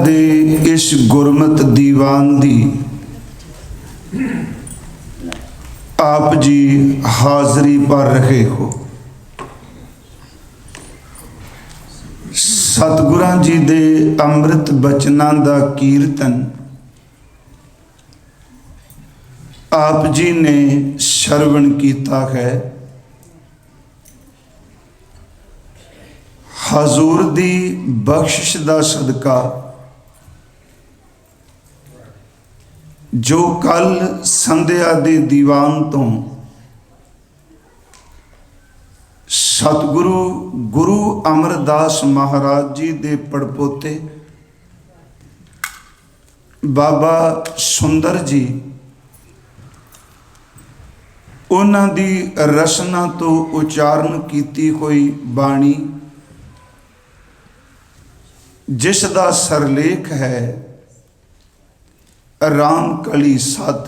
दे इस गुरमत दीवान दी आप जी हाजरी पर रहे हो। सतगुरां जी दे अमृत बचनां दा कीर्तन आप जी ने श्रवण कीता है। हजूर दी बख्शिश दा सदका जो कल संध्या दे दीवान तो सतगुरु गुरु अमरदास महाराज जी दे पड़पोते बाबा सुंदर जी उन्हां दी रसना तो उचारण कीती हुई बाणी जिस दा सरलेख है राम कली सद।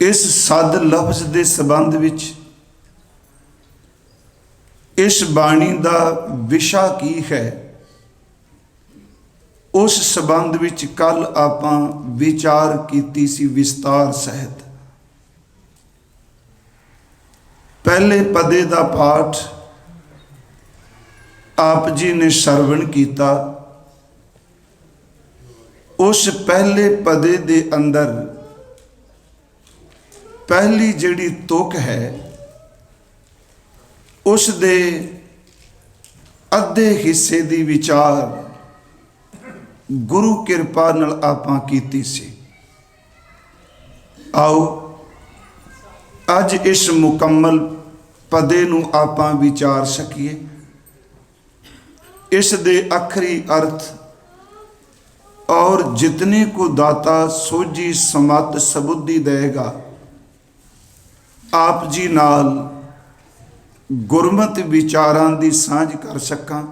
इस सद लफ्ज के संबंध विच इस बाणी का विशा की है, उस संबंध विच कल आपां विचार कीती सी विस्तार सहित। पहले पदे का पाठ आप जी ने श्रवण किया। उस पहले पदे दे अंदर पहली जिहड़ी तुक है उस दे अद्धे हिस्से दी विचार गुरु कृपा नाल आपां कीती सी। आओ अज इस मुकम्मल पदे नूं आपां विचार सकीए। इस दे आखरी अर्थ और जितने को दाता सोझी समत सबुद्धि देगा आप जी नाल गुरमत विचारां दी सांझ कर सकां।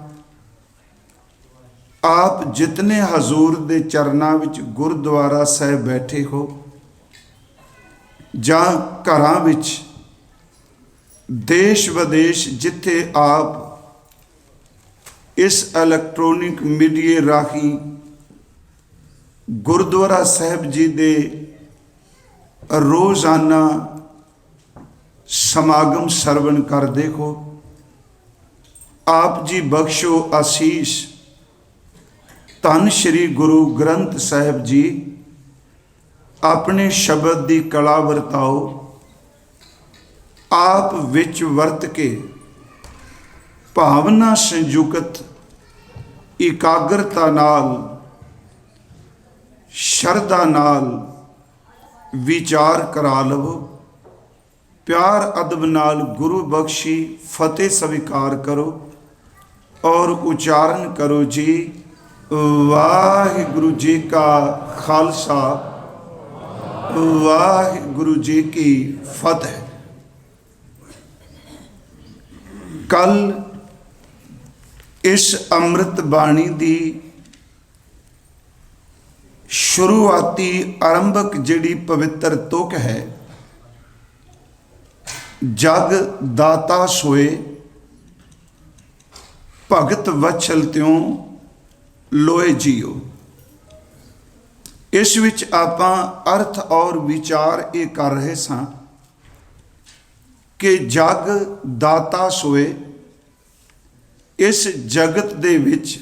आप जितने हजूर दे चरनां विच गुरुद्वारा साहिब बैठे हो जां घरां विच देश विदेश जिथे आप इस इलैक्ट्रॉनिक मीडिया राही गुरुद्वारा साहिब जी दे रोज़ाना समागम सरवण करते हो, आप जी बख्शो आशीष। धन श्री गुरु ग्रंथ साहिब जी अपने शब्द की कला वरताओ। आप विच वरत के भावना संयुक्त एकाग्रता नाल शरदा नाल विचार करा लवो। प्यार अदब नाल गुरु बख्शी फतेह स्वीकार करो और उच्चारण करो जी वाहिगुरु जी का खालसा वाहिगुरु जी की फतेह। कल इस अमृत बाणी दी शुरुआती आरंभक जिहड़ी पवित्र तुक है, जग दाता सोए भगत वत्सल त्यों लोए जियो। इस विच आपां अर्थ और विचार ये कर रहे सां कि जग दाता सोए, इस जगत दे विच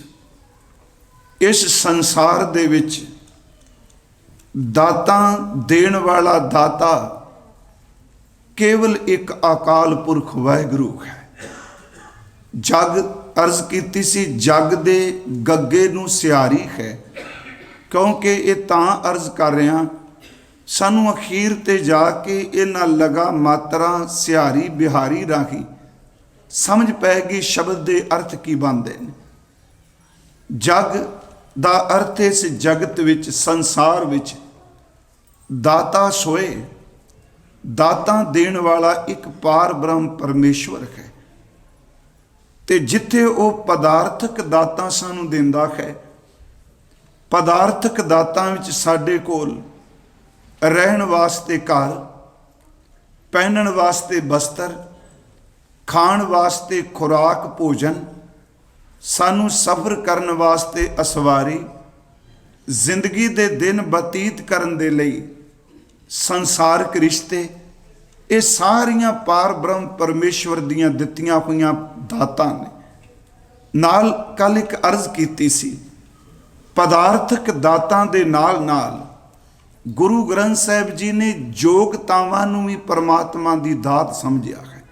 इस संसार दे विच दाता देण वाला दाता केवल एक अकाल पुरख वाहिगुरू है। जग अर्ज कीती सी जग दे गग्गे नूं सियारी है, क्योंकि ये तां अर्ज कर रहा सानू अखीर ते जाके इन्हां लगा मात्रा सियारी बिहारी राही समझ पैगी शब्द दे अर्थ की बनते हैं। जग दा अर्थ इस जगत विच संसार विच दाता सोए, दाता देण वाला एक पार ब्रह्म परमेश्वर है। ते जिथे वो पदार्थक दाता सानू देंदा है, पदार्थक दातां विच साडे कोल रहन वास्ते घर, पहनण वास्ते बस्तर, खाण वास्ते खुराक भोजन, सानू सफ़र करन वास्ते असवारी, जिंदगी दे दिन बतीत करन दे लई संसारक रिश्ते, ये सारियां पार ब्रह्म परमेश्वर दियां दित्तियां हुईयां दातां ने। नाल कल एक अर्ज कीती सी, पदार्थक दातां दे नाल नाल गुरु ग्रंथ साहिब जी ने योगतावां नूं भी परमात्मा दी दात समझिया है।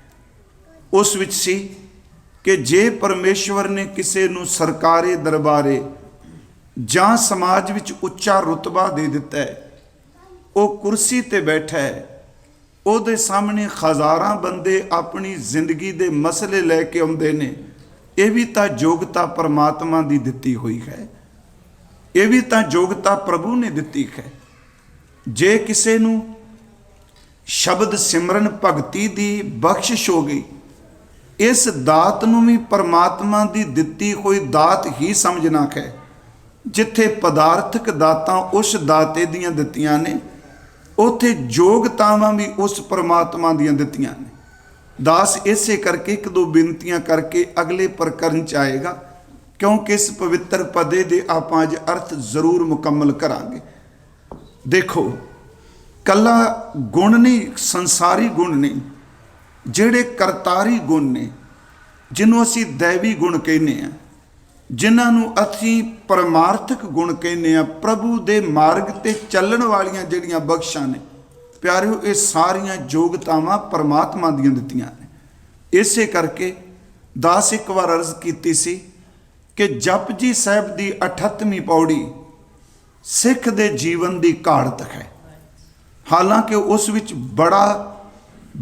उस विच सी कि जे परमेश्वर ने किसी नूं सरकारे दरबारे जां समाज विच उच्चा रुतबा दे दिता है, वो कुर्सी ते बैठा है, ਉਹਦੇ सामने हज़ारां बंदे अपनी जिंदगी दे मसले लैके आउंदे ने, ये भी तो योग्यता परमात्मा दी दित्ती हुई है, ये भी तो योग्यता प्रभु ने दित्ती है। जे किसी नूं शब्द सिमरन भगती दी बख्शिश हो गई, इस दात नूं भी परमात्मा दी दित्ती हुई दात ही समझना है। जिथे पदार्थक दातां उस दाते दियां दित्तियां ने, उत्थे योगतावां भी उस परमात्मा दियां दित्तियां ने। दास इसे करके एक दो बेनतियां करके अगले प्रकरण च आएगा, क्योंकि इस पवित्र पदे दे आपां अज अर्थ जरूर मुकम्मल करांगे। देखो, कला गुण नहीं, संसारी गुण नहीं, ਜਿਹੜੇ ਕਰਤਾਰੀ गुण ने, जिन्हों असी दैवी गुण कहने हैं, जिन्हां नूं असी परमार्थक गुण कहने हैं, प्रभु दे मार्ग ते चलण वालियां जिहड़ियां बख्शां ने, प्यारिओ ये सारियां योग्यतावां परमात्मा दियां दित्तियां ने। इसे करके दास एक बार अर्ज कीती सी कि जपजी साहिब दी 38ਵੀਂ पौड़ी सिख दे जीवन दी घाड़त है। हालांकि उस विच बड़ा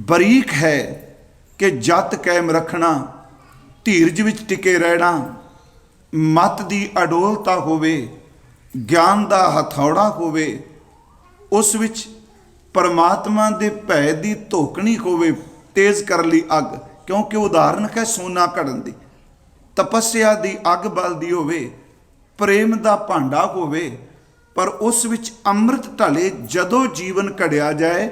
बरीक है कि जत कायम रखना, धीरज विच टिके रहना, मत दी अडोलता होवे, ज्ञान दा हथौड़ा होवे, उस विच परमात्मा दे भै दी धोकनी होवे, तेज कर ली अग, क्योंकि उदाहरण है सोना घड़न दी, तपस्या दी अग बलदी होवे, प्रेम दा भांडा होवे, पर उस विच अमृत ढले जदों जीवन घड़िया जाए,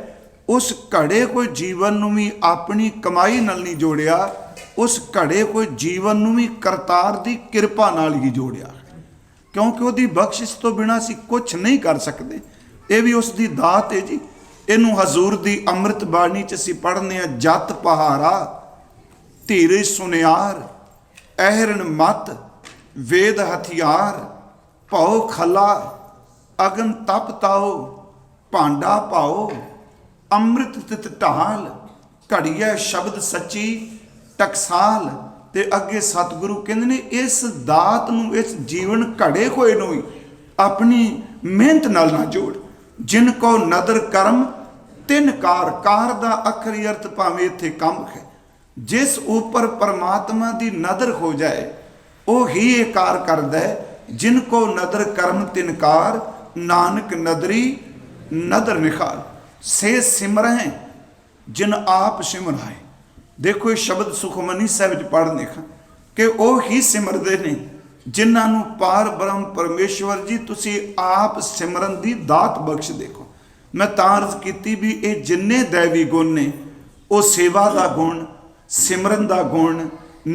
उस घड़े कोई जीवन नूं भी अपनी कमाई नाल नहीं जोड़िया, उस घड़े कोई जीवन नूं भी करतार दी किरपा नाल ही जोड़िया, क्योंकि उसकी बख्शिश तो बिना असीं कुछ नहीं कर सकते। ये भी उसकी दात है जी। इनू हजूर दी अमृत बाणी च असीं पढ़ने आ, जत पहारा धीरज सुनियार, अहरण मत वेद हथियार, भौ खला अगन तप ताओ, भांडा पाओ अमृत तित ढाल, घड़िया शब्द सच्ची टकसाल। ते अगे सतगुरु कहते ने इस दात नूं, इस जीवन घड़े होए नूं ही अपनी मेहनत नाल ना जोड़। जिन को नदर कर्म तिन कार, कार दा अखरी अर्थ भावें इत्थे कम है, जिस ऊपर परमात्मा दी नदर हो जाए वो ही ये कार करदा है। जिन को नदर कर्म तिन कार, नानक नदरी नदर निखार, से सिमरें जिन आप सिमराए। देखो ये शब्द सुखमनी साहिब पढ़ने कि वह ही सिमरते ने जिन्होंने पार ब्रह्म परमेश्वर जी तुसी आप सिमरन की दात बख्श। देखो मैं तारज की भी ये जिन्ने दैवी गुण ने, वो सेवा का गुण, सिमरन का गुण,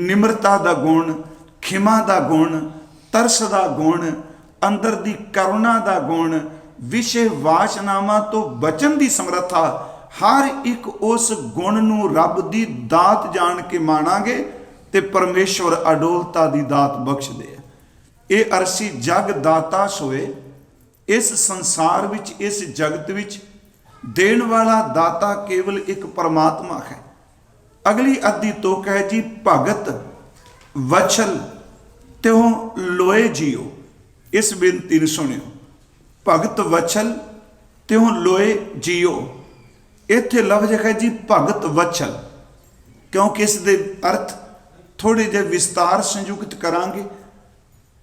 निम्रता का गुण, खिमा का गुण, तरस का गुण, अंदर दी करुणा का गुण, विषय वासनावां तो बचन की समर्था, हर एक उस गुण नूं रब दी दात जान के माणांगे ते परमेश्वर अडोलता दी दात बख्श दे। ये अरसी जग दाता सोए, इस संसार विच, इस जगत विच देण वाला दाता केवल एक परमात्मा है। अगली अद्धी तुक है जी, भगत वछल त्यों लोए जियो। इस बेनती नूं सुनियो, भगत वछल त्यों लोए जियो। इत्थे लफ्ज है जी भगत वछल, क्योंकि इस दे अर्थ थोड़े जे विस्तार संयुक्त करांगे।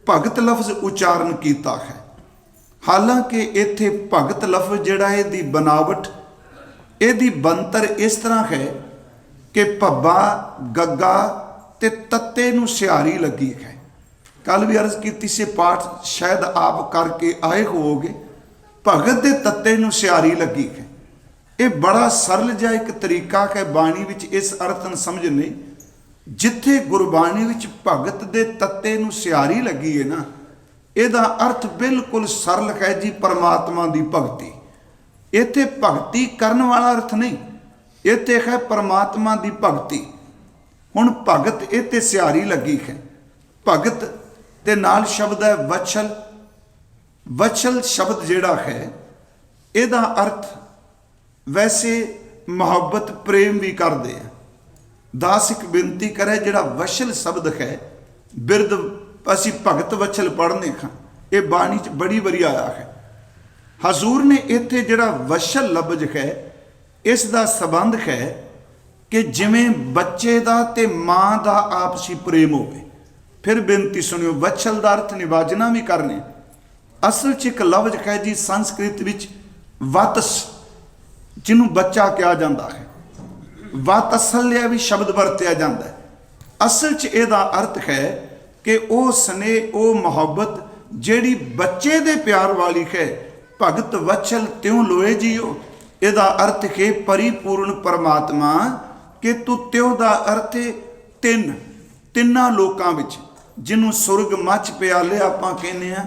भगत लफ्ज उच्चारण किया है, हालांकि इत्थे भगत लफ्ज जिहड़ा इहदी बनावट, इहदी बनतर इस तरह है कि भब्बा गग्गा ते तत्ते नूं सिहारी लगी है। कल भी अर्ज की से पाठ शायद आप करके आए होवोगे, भगत दे तत्ते नूं सिहारी लगी है। ये बड़ा सरल जिहा एक तरीका है बाणी विच इस अर्थ नूं समझने। जिथे गुरबाणी विच भगत दे तत्ते नूं सियारी लगी है ना, ਇਹਦਾ अर्थ बिल्कुल सरल है जी, परमात्मा की भगती। इत्थे भगती करने वाला अर्थ नहीं, इत्थे है परमात्मा की भगती। हुण भगत इत्थे सियारी लगी है। भगत दे नाल शब्द है वत्सल। वत्सल शब्द जिहड़ा है ਇਹਦਾ अर्थ वैसे मुहब्बत प्रेम भी करते हैं। दास एक बेनती करे, जिहड़ा वत्सल शब्द है, बिरद असी भगत वत्सल पढ़ने खां, ये बाणी च बड़ी बारी आया है। हजूर ने इत्थे जिहड़ा वत्सल लफ्ज है, इस दा संबंध है कि जिवें बच्चे दा ते मां दा आपसी प्रेम होवे। फिर बेनती सुनियो, वत्सल दा अर्थ निवाजना भी करने। असल च एक लफ्ज है जी संस्कृत विच वातस, जिन्हों बच्चा कहा जाता है। वातसल्य भी शब्द वरत्या जाता है। असल च इहदा अर्थ है कि वह स्नेह, वह मुहब्बत जिहड़ी बच्चे दे प्यार वाली है। भगत वत्सल त्यों लोए जियो, इहदा अर्थ है परिपूर्ण परमात्मा। कि तू त्यों दा अर्थ तिन्ना लोकां विच, जिन्हों सुरग मच प्याले आपां कहने आ,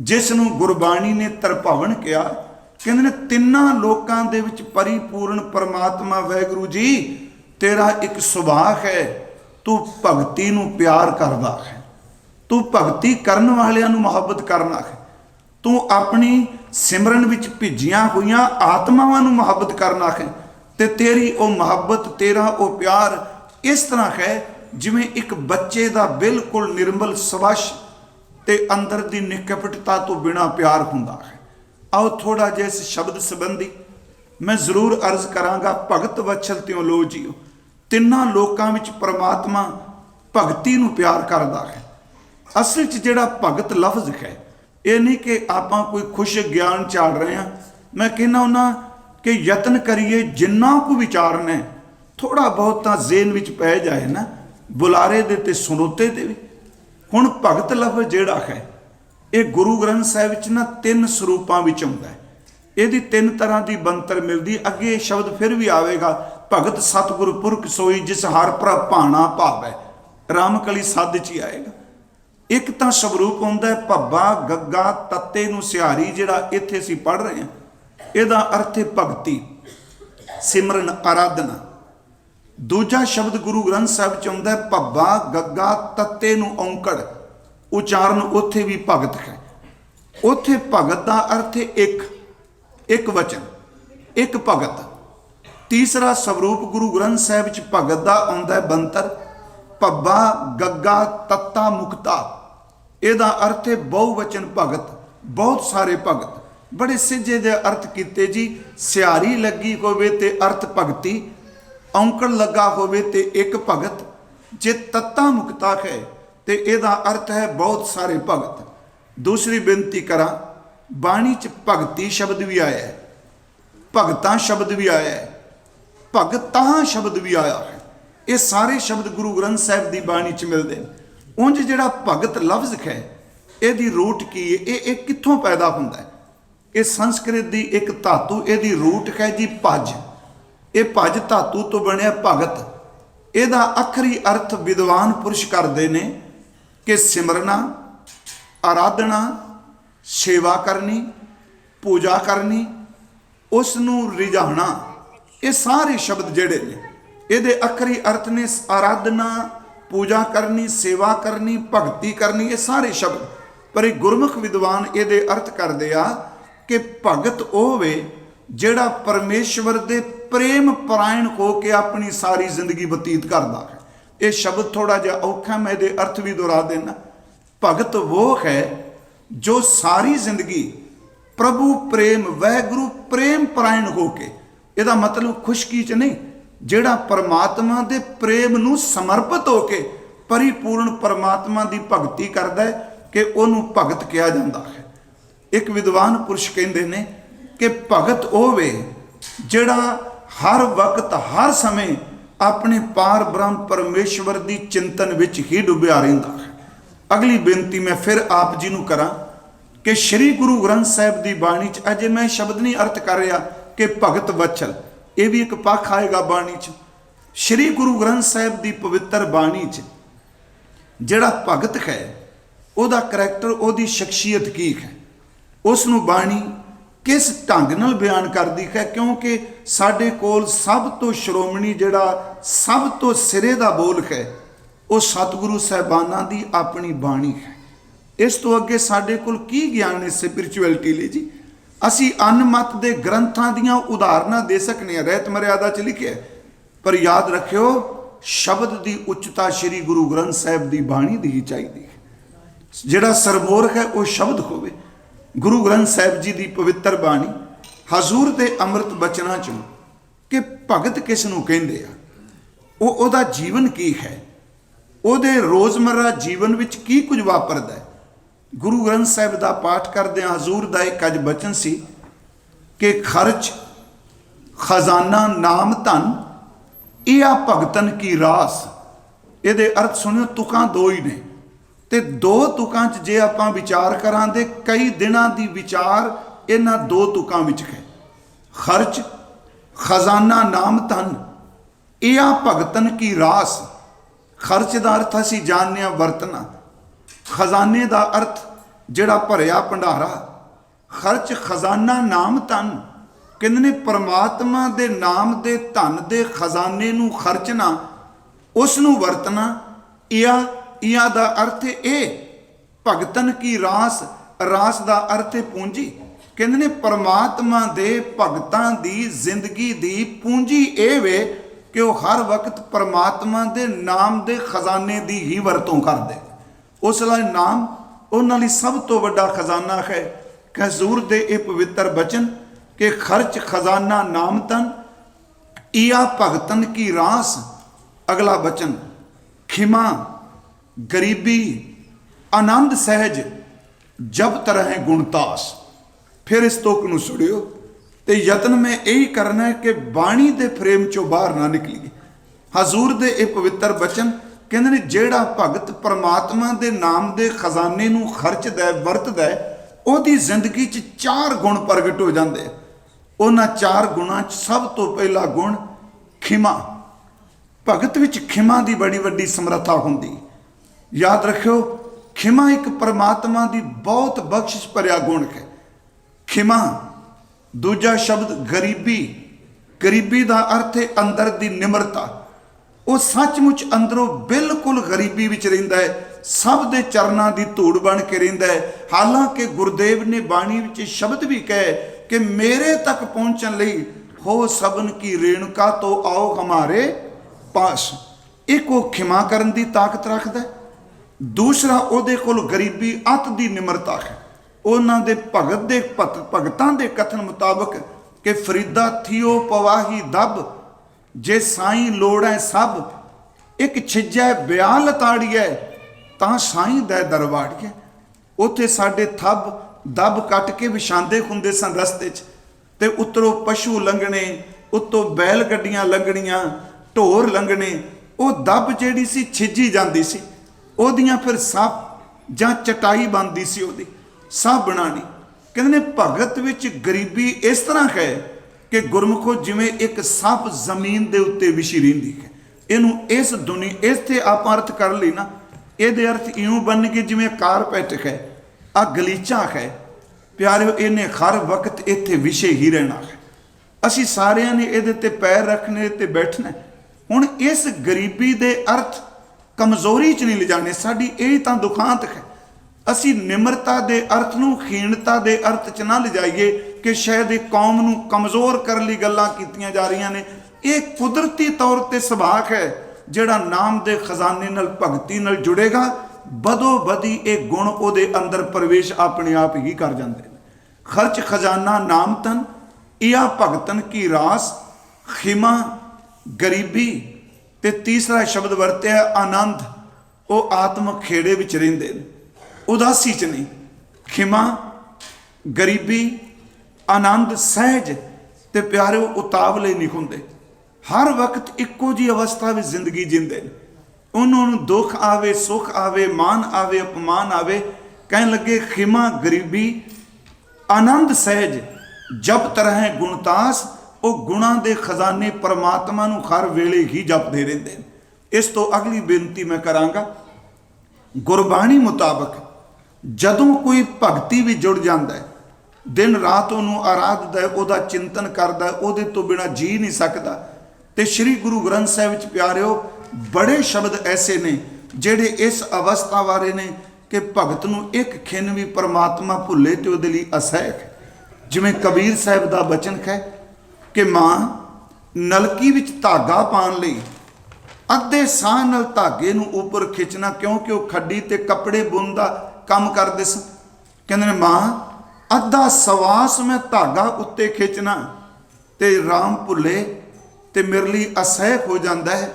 जिसनों गुरबाणी ने तरभावन कहा, कहते ने तिन्ना लोकां दे विच परिपूर्ण परमात्मा वाहिगुरू जी तेरा एक सुभाव है, तू भगती नूं प्यार करदा है, तू भगती करन वालियां नूं मुहब्बत करना है, तू अपनी सिमरन विच भिजियां होइयां आत्मावां नूं मुहब्बत करना है। ते तेरी वो मुहब्बत, तेरा वो प्यार इस तरह है जिवें एक बच्चे दा बिल्कुल निर्मल स्वश ते अंदर दी निकपटता तो बिना प्यार हुंदा है। आओ थोड़ा जिहा इस शब्द संबंधी मैं जरूर अर्ज करांगा। भगत वत्सल त्यों लो जियो, तिन्ना लोकां विच परमात्मा भगती नूं प्यार करदा है। असल च जिहड़ा भगत लफ्ज है, ये नहीं कि आपां कोई खुश ज्ञान चाड़ रहे हैं। मैं कहना हुन्ना कि यतन करिए जिन्ना को विचारना है, थोड़ा बहुत तां ज़ेन विच पै जाए ना, बुलारे दे ते सुनोते दे भी। हुण भगत लफ्ज जिहड़ा है, ये गुरु ग्रंथ साहिब विच ना 3 स्वरूपां विच आउंदा है। ਇਹਦੀ 3 तरह की बनतर मिलती। अगे ये शब्द फिर भी आएगा, भगत सतगुर पुरख सोई जिस हर प्रभ भाना भावै, रामकली सद च ही आएगा। एक तो स्वरूप होंदा है भब्बा गग्गा तत्ते नूं सिहारी, जिहड़ा इत्थे असीं पढ़ रहे हैं, ਇਹਦਾ अर्थ है भगती, सिमरन, आराधना। दूजा शब्द गुरु ग्रंथ साहिब च आउंदा है भब्बा गग्गा तत्ते नूं औंकड़, उचारण उत्थे भी भगत है। उत्थे भगत का अर्थ है एक वचन, एक भगत। तीसरा स्वरूप गुरु ग्रंथ साहिब च भगत का आउंदा है बनतर, भब्बा गग्गा तत्ता मुक्ता। ਇਹਦਾ अर्थ है बहुवचन भगत, बहुत सारे भगत। बड़े सिजे दे अर्थ किते जी। सिहारी लगी होवे ते अर्थ भगती, औंकड़ लगा होवे ते एक भगत। जे तत्ता मुक्ता है ते ਇਹਦਾ अर्थ है बहुत सारे भगत। दूसरी बेनती करा, बाणी च भगती शब्द भी आया है, भगतां शब्द भी आया है, भगतां शब्द भी आया है। ये सारे शब्द गुरु ग्रंथ साहिब की बाणी च मिलते हैं। उंज जिहड़ा भगत लफ्ज है, ਇਹਦੀ रूट की है, ये कित्थों पैदा होंदा है? ये संस्कृत की एक धातु, ਇਹਦੀ रूट है जी भज। ये भज धातु तो बनया भगत। ਇਹਦਾ आखरी अर्थ विद्वान पुरुष करते हैं कि सिमरना, आराधना, सेवा करनी, पूजा करनी, उसनूं रिझाना। ये सारे शब्द जिहड़े ने ਇਹਦੇ आखरी अर्थ ने आराधना, पूजा करनी, सेवा करनी, भगती करनी। ये सारे शब्द पर एक गुरमुख विद्वान ਇਹਦੇ अर्थ करते आ कि भगत ਉਹ ਵੇ ਜਿਹੜਾ परमेश्वर दे प्रेम परायण हो के अपनी सारी जिंदगी बतीत करता है। ये शब्द थोड़ा जिहा औखा, मैं ये अर्थ भी दोहरा देना। भगत वो है जो सारी जिंदगी प्रभु प्रेम, वाहिगुरु प्रेम परायण हो के, ਇਹਦਾ मतलब खुशकी च नहीं, ਜਿਹੜਾ परमात्मा दे प्रेम नूं समर्पित हो के परिपूर्ण परमात्मा की भगती करता है कि ਉਹਨੂੰ भगत कहा जाता है। एक विद्वान पुरुष कहते हैं कि भगत ਉਹ ਵੇ ਜਿਹੜਾ हर वक्त हर समय अपने पार ब्रह्म परमेश्वर की चिंतन विच ही डुबिया रहिंदा है। अगली बेनती मैं फिर आप जी नूं करा कि श्री गुरु ग्रंथ साहिब की बाणी च अजे मैं शब्द नहीं अर्थ कर रहा कि भगत वत्सल, ये भी एक पक्ष आएगा बाणी च। श्री गुरु ग्रंथ साहिब की पवित्र बाणी च जिहड़ा भगत है उहदा करैक्टर, उहदी शख्सियत की है, उसनूं बाणी किस ढंग नाल बयान करदी है। क्योंकि साडे कोल सब तो श्रोमणी जिहड़ा सब तो सिरे दा बोल है वो सतगुरु साहिबानां दी अपनी बाणी है। इस तो अगे साडे कोल की ज्ञान है स्पिरिचुअलिटी लई जी। असी अनमत दे ग्रंथां दियां उदाहरणां दे सकने हैं, रहत मर्यादा च लिखिआ, पर याद रखियो शब्द की उच्चता श्री गुरु ग्रंथ साहिब की बाणी दी ही चाहिए। जिहड़ा सरमोर है वो शब्द होवे। गुरु ग्रंथ साहिब जी की पवित्र बाणी हजूर के अमृत बचना चों कि भगत किस नूं कहंदे आ, ओहदा जीवन की है, ਉਹਦੇ रोज़मर्रा जीवन विच की कुछ वापरदा है। गुरु ग्रंथ साहिब का पाठ करदे हजूर का एक अज बचन सी कि खर्च खजाना नाम धन इह भगतन की रास। ये अर्थ सुनियो, तुकां दो ही ने ते दो तुकां च जे आपां विचार करां दे कई दिनां दी विचार इन्हां दो तुकां विच है। खर्च खजाना नाम धन इह भगतन की रास। खर्च का अर्थ असी जानने वरतना, खजाने का अर्थ जिहड़ा भरिया भंडारा। खर्च खजाना नाम धन कहंदे ने परमात्मा दे नाम दे धन दे खजाने नूं खर्चना, उस नूं वरतना। इया दा अर्थ ए भगतन की रास। रास का अर्थ है पूंजी। कहंदे ने परमात्मा दे भगतां दी जिंदगी दी पूंजी ए वे कि वह हर वक्त परमात्मा दे नाम दे खजाने की ही वरतों करते। उस लई नाम उन्हां लई सब तो वड्डा खजाना है। हजूर दे ये पवित्र बचन कि खर्च खजाना नाम तन इया भगतन की रास। अगला बचन खिमा गरीबी आनंद सहज जब तरह गुणतास। फिर इस तुक नूं सुणियो ते यतन में यही करना है कि बाणी दे फ्रेम चों बाहर ना निकलीए। हजूर दे ये पवित्र बचन कहंदे ने जिहड़ा भगत परमात्मा दे नाम दे खजाने नूं खर्चदा है वरतदा है, उहदी जिंदगी च चार गुण प्रगट हो जाते। उन्हां चार गुणां च सब तो पहला गुण खिमा। भगत विच खिमा की बड़ी वड्डी समर्था हुंदी। याद रखियो खिमा एक परमात्मा की बहुत बख्शिश भरिया गुण है। खिमा। दूजा शब्द गरीबी। गरीबी का अर्थ है अंदर की निमरता। वो सचमुच अंदरों बिल्कुल गरीबी विच रहिंदा है, सब दे चरनां दी धूड़ बन के रहिंदा है। हालांकि गुरुदेव ने बाणी विच शब्द भी कहे कि मेरे तक पहुंचण लई हो सबन की रेणुका तो आओ हमारे पास। एक वो खिमा करन दी ताकत रखदा है। दूसरा उहदे कोल गरीबी अत दी निमरता है। उन्हां दे भगत दे भगतां दे कथन मुताबक कि फरीदा थियो पवाही दब जे साईं लोड़ है सब, एक छिजै ब्याह लताड़िए तां साईं दै दरवाड़िए। उत्थे साडे थब दब कट के विछांदे हुंदे सन रस्ते च, ते उत्तरों पशु लंघने, उत्तों बैल गड्डियां लंघणियां, ढोर लंघने। वो दब जिहड़ी सी छिजी जांदी सी, ओहदियां फिर सप जां चटाई बनदी सी, ओहदी साह बनानी। कहते भगत विच गरीबी इस तरह है कि गुरमुखो जिमें एक सप जमीन के उत्ते विछी रहिंदी है। इनू इस दुनिया इत्थे आप अर्थ कर ली ना, ये अर्थ इउं बन के जिमें कारपेट है, आ गलीचा है प्यारे, इन्हें हर वक्त इत्थे विछे ही रहना है। असी सारिਆਂ ने ਇਹਦੇ ਤੇ पैर रखने ते बैठना। हुण इस गरीबी दे अर्थ कमजोरी च नहीं ले जाने, साडी यही तां दुखांत है। असी निमरता दे अर्थ नूं खीणता दे अर्थ च ना ले जाइए कि शायद एक कौम नूं कमज़ोर करन लई गल्लां कीतियां जा रहीआं ने। ये कुदरती तौर ते सुभाग है, जिहड़ा नाम दे खजाने नाल भगती नाल जुड़ेगा, बदो बदी एक गुण उहदे अंदर प्रवेश अपने आप ही कर जांदे ने। खर्च खजाना नाम तन इया भगतन की रास। खिमा गरीबी ते तीसरा शब्द वरत्या आनंद। वो आत्म खेड़े विच रहिंदे ने, उदासी च नहीं। खिमा गरीबी आनंद सहज ते प्यारे उतावले नहीं हुंदे, हर वक्त इक्को जी अवस्था में जिंदगी जींदे ने। उन्होंने दुख आवे सुख आवे मान आवे अपमान आवे, कहन लगे खिमा गरीबी आनंद सहज जब तरह गुणतास ਉਹ ਗੁਣਾਂ ਦੇ ਖਜ਼ਾਨੇ परमात्मा ਨੂੰ हर ਵੇਲੇ ਹੀ ਜਪਦੇ ਰਹਿੰਦੇ ਨੇ। ਇਸ ਤੋਂ ਅਗਲੀ ਬੇਨਤੀ ਮੈਂ ਕਰਾਂਗਾ, ਗੁਰਬਾਣੀ ਮੁਤਾਬਕ ਜਦੋਂ ਕੋਈ ਭਗਤੀ ਵੀ ਜੁੜ ਜਾਂਦਾ ਹੈ, दिन रात ਉਹਨੂੰ ਆਰਾਧਦਾ ਹੈ, ਉਹਦਾ ਚਿੰਤਨ ਕਰਦਾ ਹੈ, ਉਹਦੇ ਤੋਂ ਬਿਨਾ ਜੀ ਨਹੀਂ ਸਕਦਾ। ਤੇ श्री गुरु ग्रंथ ਸਾਹਿਬ ਵਿੱਚ ਪਿਆਰਿਓ बड़े शब्द ऐसे ने ਜਿਹੜੇ ਇਸ ਅਵਸਥਾ ਬਾਰੇ ਨੇ ਕਿ ਭਗਤ ਨੂੰ ਇੱਕ ਖਿੰਨ ਵੀ परमात्मा ਭੁੱਲੇ ਤੇ ਉਹਦੇ ਲਈ ਅਸਹਿ ਹੈ। ਜਿਵੇਂ ਕਬੀਰ ਸਾਹਿਬ ਦਾ ਬਚਨ ਹੈ ਕਿ ਮਾਂ ਨਲਕੀ ਵਿੱਚ ਧਾਗਾ ਪਾਉਣ ਲਈ ਅੱਧੇ ਸਾਹ ਨਾਲ ਧਾਗੇ ਨੂੰ ਉੱਪਰ ਖਿੱਚਣਾ, ਕਿਉਂਕਿ ਉਹ ਖੱਡੀ ਤੇ ਕੱਪੜੇ ਬੁਣ ਦਾ ਕੰਮ ਕਰਦੇ ਸਨ। ਕਹਿੰਦੇ ਨੇ ਮਾਂ ਅੱਧਾ ਸਵਾਸ ਮੈਂ ਧਾਗਾ ਉੱਤੇ ਖਿੱਚਣਾ ਤੇ ਰਾਮ ਭੁੱਲੇ ਤੇ ਮੇਰੇ ਲਈ ਅਸਹਿ ਹੋ ਜਾਂਦਾ ਹੈ।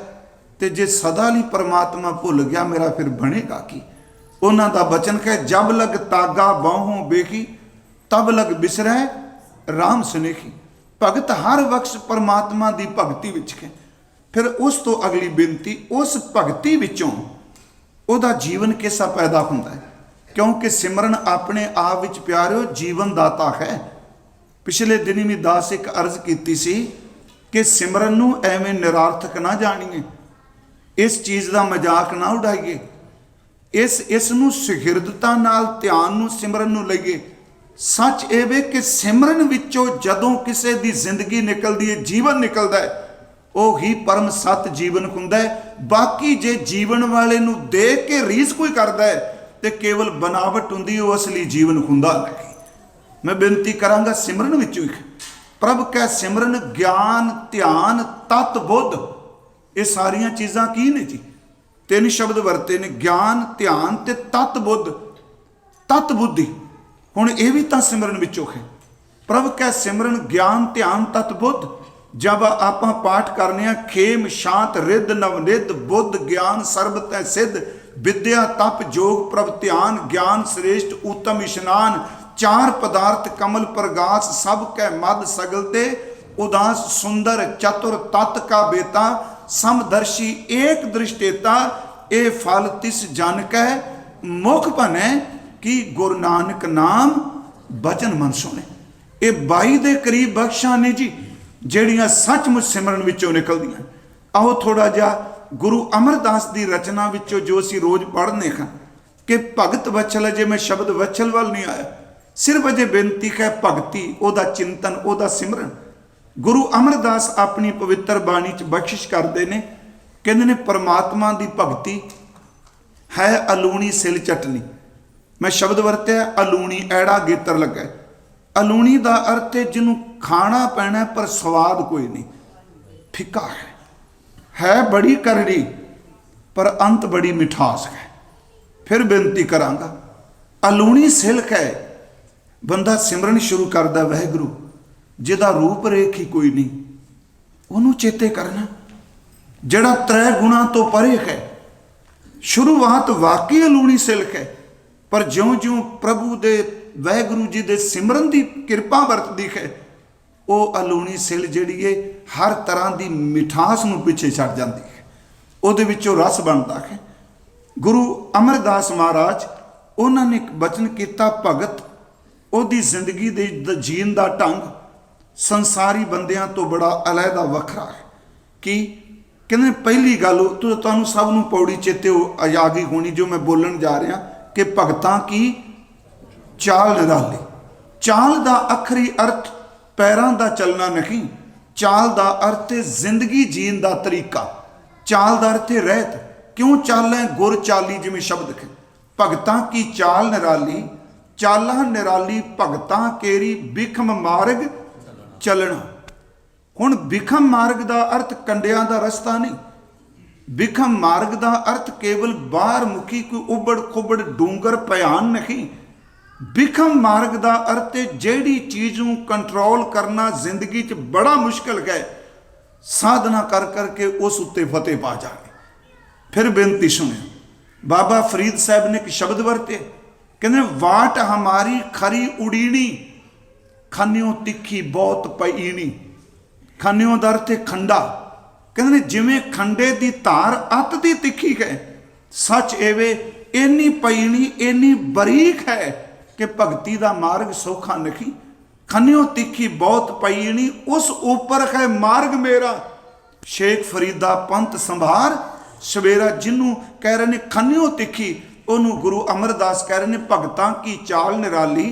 ਤੇ ਜੇ ਸਦਾ ਲਈ परमात्मा ਭੁੱਲ ਗਿਆ ਮੇਰਾ ਫਿਰ ਬਣੇਗਾ ਕੀ। ਉਹਨਾਂ ਦਾ ਬਚਨ ਹੈ ਜਬ ਲਗ ਤਾਗਾ ਬਾਹੋਂ ਬੇਖੀ ਤਬ ਲਗ ਬਿਸਰੈ ਰਾਮ ਸੁਨੇਖੀ। ਭਗਤ ਹਰ ਵਕਤ परमात्मा ਦੀ ਭਗਤੀ ਵਿੱਚ ਹੈ। ਫਿਰ ਉਸ ਤੋਂ ਅਗਲੀ ਬੇਨਤੀ, ਉਸ ਭਗਤੀ ਵਿੱਚੋਂ ਉਹਦਾ ਜੀਵਨ ਕਿਸਾ ਪੈਦਾ ਹੁੰਦਾ ਹੈ, क्योंकि सिमरन अपने आप विच प्यारिओ जीवन दाता है। पिछले दिन भी दास एक अर्ज की सी कि सिमरन नूं एवें निरार्थक ना जाणीए, इस चीज़ का मजाक ना उड़ाइए, इस नूं सुहिरदता नाल ध्यान नूं सिमरन नूं लईए। सच ये वे कि सिमरन विचों जदों किसी दी जिंदगी निकलदी है, जीवन निकलदा है, वो ही परम सत जीवन हुंदा है। बाकी जे जीवन वाले नूं देख के रीस कोई करदा है ते केवल बनावट हुंदी, वो असली जीवन हुंदा नहीं। मैं बेनती करांगा सिमरन विचों ही प्रभ कै सिमरन ज्ञान ध्यान तत बुद्ध, ये सारियां चीज़ां की ने जी, तीन शब्द वरते ने, ज्ञान ध्यान ते तत बुद्ध, तत बुद्धि। हुण ये भी तां सिमरन विचों है। प्रभ कै सिमरन ज्ञान ध्यान तत बुद्ध। जब आपां पाठ करने खेम शांत रिद्ध नवनिध बुद्ध ज्ञान सर्ब तै सिद्ध, विद्या तप जोग प्रभ ध्यान ज्ञान श्रेष्ठ उत्तम इशनान, चार पदार्थ कमल प्रगास सब कै मद सगलते, उदास सुंदर चतुर तत् का बेता, समदर्शी एक दृष्टेता, ए फल तिस जन कै मुख भने, कि गुरु नानक नाम बचन मन सुने। ये 22 ਦੇ करीब बख्शां ने जी ਜਿਹੜੀਆਂ सचमुच सिमरन विचों निकलदियां। आओ थोड़ा जिहा गुरु अमरदास की रचना विचों जो असीं रोज़ पढ़ने हैं कि भगत वत्सल, अजे मैं शब्द वत्सल वाल नहीं आया, सिर्फ अजे बेनती है भगती, ओदा चिंतन, ओदा सिमरन। गुरु अमरदास अपनी पवित्र बाणी च बख्शिश करते हैं, कहते ने परमात्मा की भगती है अलूणी सिल चटनी। मैं शब्द वरत्या अलूणी, ऐड़ा गेतर लगा। अलूणी का अर्थ है जिन्हों खाना पैना पर स्वाद कोई नहीं, फिका है बड़ी करड़ी पर अंत बड़ी मिठास है। फिर बेनती करांगा, अलूणी सिल्क है, बंदा सिमरन शुरू करता वाहिगुरू जिहदा रूप रेख ही कोई नहीं, उन्होंने चेते करना, जिहड़ा त्रै गुणा तो परे है। शुरुआत वाकई अलूणी सिल्क है, पर ज्यों ज्यों प्रभु दे वाहिगुरू जी दे सिमरन की किरपा वरतदी है, वो अलूणी सिल जिहड़ी है हर तरह की मिठास नूं पिछे छड्ड जाती है, उहदे विचों रस बनता है। गुरु अमरदास महाराज उन्होंने एक बचन किया, भगत उहदी जिंदगी दे जीण दा ढंग संसारी बंदियां तो बड़ा अलहदा वखरा है। कि कहते पहली गल तो तुहानूं सब नूं पौड़ी चेते आ गई होनी जो मैं बोलन जा रहा कि भगतां की चाल निराली। चाल दा अखरी अर्थ पैरां दा चलना नहीं, चाल दा अर्थ है जिंदगी जीण दा तरीका, चाल दा अर्थ है रहत। क्यों चालें गुर चाली, जिमें शब्द है भगतां की चाल निराली, चाला निराली भगतां केरी बिखम मार्ग चलना। हुण बिखम मार्ग का अर्थ कंडियां का रस्ता नहीं, बिखम मार्ग का अर्थ केवल बाहर मुखी कोई उबड़ खुबड़ डूंगर भयान नहीं। बिखम मार्ग का अर्थ है जिहड़ी चीज़ नूं कंट्रोल करना जिंदगी च बड़ा मुश्किल है, साधना कर करके उस उत्ते फतेह पा जाए। फिर बेनती सुने, बाबा फरीद साहब ने एक शब्द वरते, कहते वाट हमारी खरी उड़ीनी, खन्यों तिखी बहुत पईनी। खन्यों का अर्थ है खंडा, कहते जिमें खंडे की धार अत दी तिखी है, सच एवे इन्नी पईनी इन्नी बरीक है कि भगती का मार्ग सौखा नहीं। खन्यो तिखी बहुत पईनी उस ऊपर है मार्ग मेरा। शेख फरीदा पंथ संभार सवेरा, जिन्हों कह रहे ने खन्यो तिखी, उन्होंने गुरु अमरदास कह रहे ने भगतां की चाल निराली,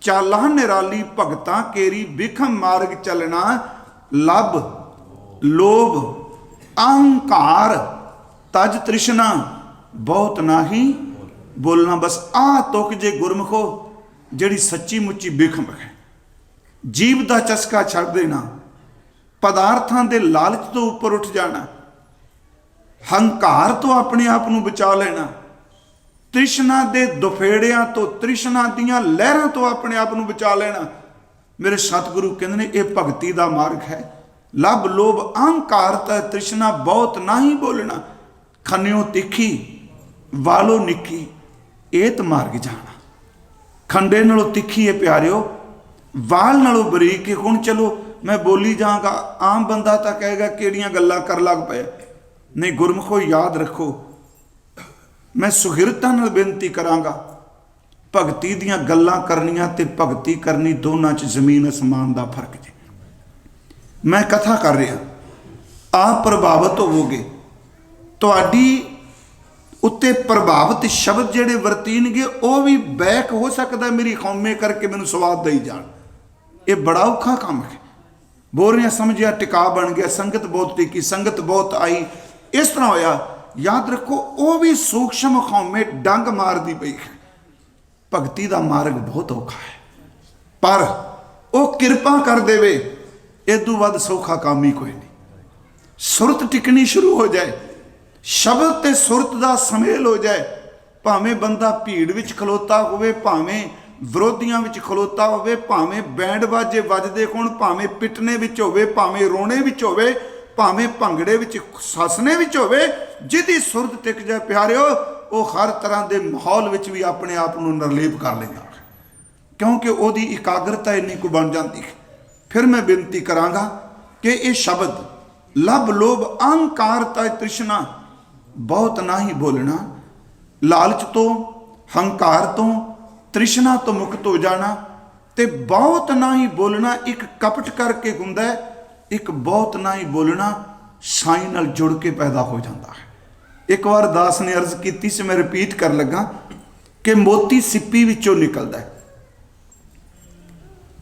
चालां निराली भगतां केरी, बिखम मार्ग चलना, लब लोभ अहंकार, तज तृष्णा, बहुत नाही बोलना। बस आ तुक जे गुरमुखो जिहड़ी सच्ची मुच्ची बिखम है, जीव का चस्का छड़ देना, पदार्थां दे लालच तो उपर उठ जाना, हंकार तो अपने आप को बचा लेना, तृष्णा दे दुफेड़ियां तो, तृष्णा दियां लहरां तो अपने आप को बचा लेना। मेरे सतगुरु कहते हैं यह भगती का मार्ग है। लब लोभ अहंकार तृष्णा बहुत नाही बोलना, खन्यो तिखी वालो निकी, एत मार्ग जाना। खंडे नालों तिखी है प्यारिओ, वाल नालों बरीक है। हुण चलो मैं बोली जाऊँगा, आम बंदा तो कहेगा किहड़ियां गल्लां कर लग पे। नहीं, गुरमुखो याद रखो, मैं सुहिरता नाल बेनती करांगा, भगती दीयां गल्लां करनियां ते भगती करनी दोनों च जमीन आसमान का फर्क जी। मैं कथा कर रहा, आप प्रभावित होवोगे, तुहाडी उत्ते प्रभावित शब्द जेड़े वरतीनगे वह भी बैक हो सकता मेरी कौमे करके मैनू स्वाद दई जान। ये बड़ा औखा काम है। बोल रहे समझिया टिका बन गया, संगत बहुत टिकी, संगत बहुत आई, इस तरह होया। याद रखो वह भी सूक्ष्म कौमे डंग मार दी पई है। भगती का मार्ग बहुत औखा है, पर वह किरपा कर देवे, इदू वध सौखा काम ही कोई नहीं। सुरत टिकनी शुरू हो जाए, शब्द ते सुरत का समेल हो जाए, भावें बंदा भीड़ विच खलोता होवे, भावें विरोधियों विच खलोता होवे, भावें बैंड बाजे वजदे होण, भावें पिटने विच होवे, भावें रोने विच होवे, भावें भंगड़े विच ससने विच होवे, जिहदी सुरत टिक जाए प्यारिओ, वह हर तरह के माहौल विच भी अपने आप को निर्लेप कर लेंदा, क्योंकि वहदी एकाग्रता इन्नी को बन जाती है। फिर मैं बेनती करांगा कि ये शब्द लब लोभ अहंकार तृष्णा बहुत ना ही बोलना, लालच तो, हंकार तो, तृष्णा तो मुक्त हो जाना, ते बहुत ना ही बोलना एक कपट करके हुंदा है, एक बहुत ना ही बोलना साई नाल जुड़ के पैदा हो जाता है। एक बार दास ने अर्ज की से मैं रिपीट कर लगा कि मोती सिप्पी विचों निकलता है,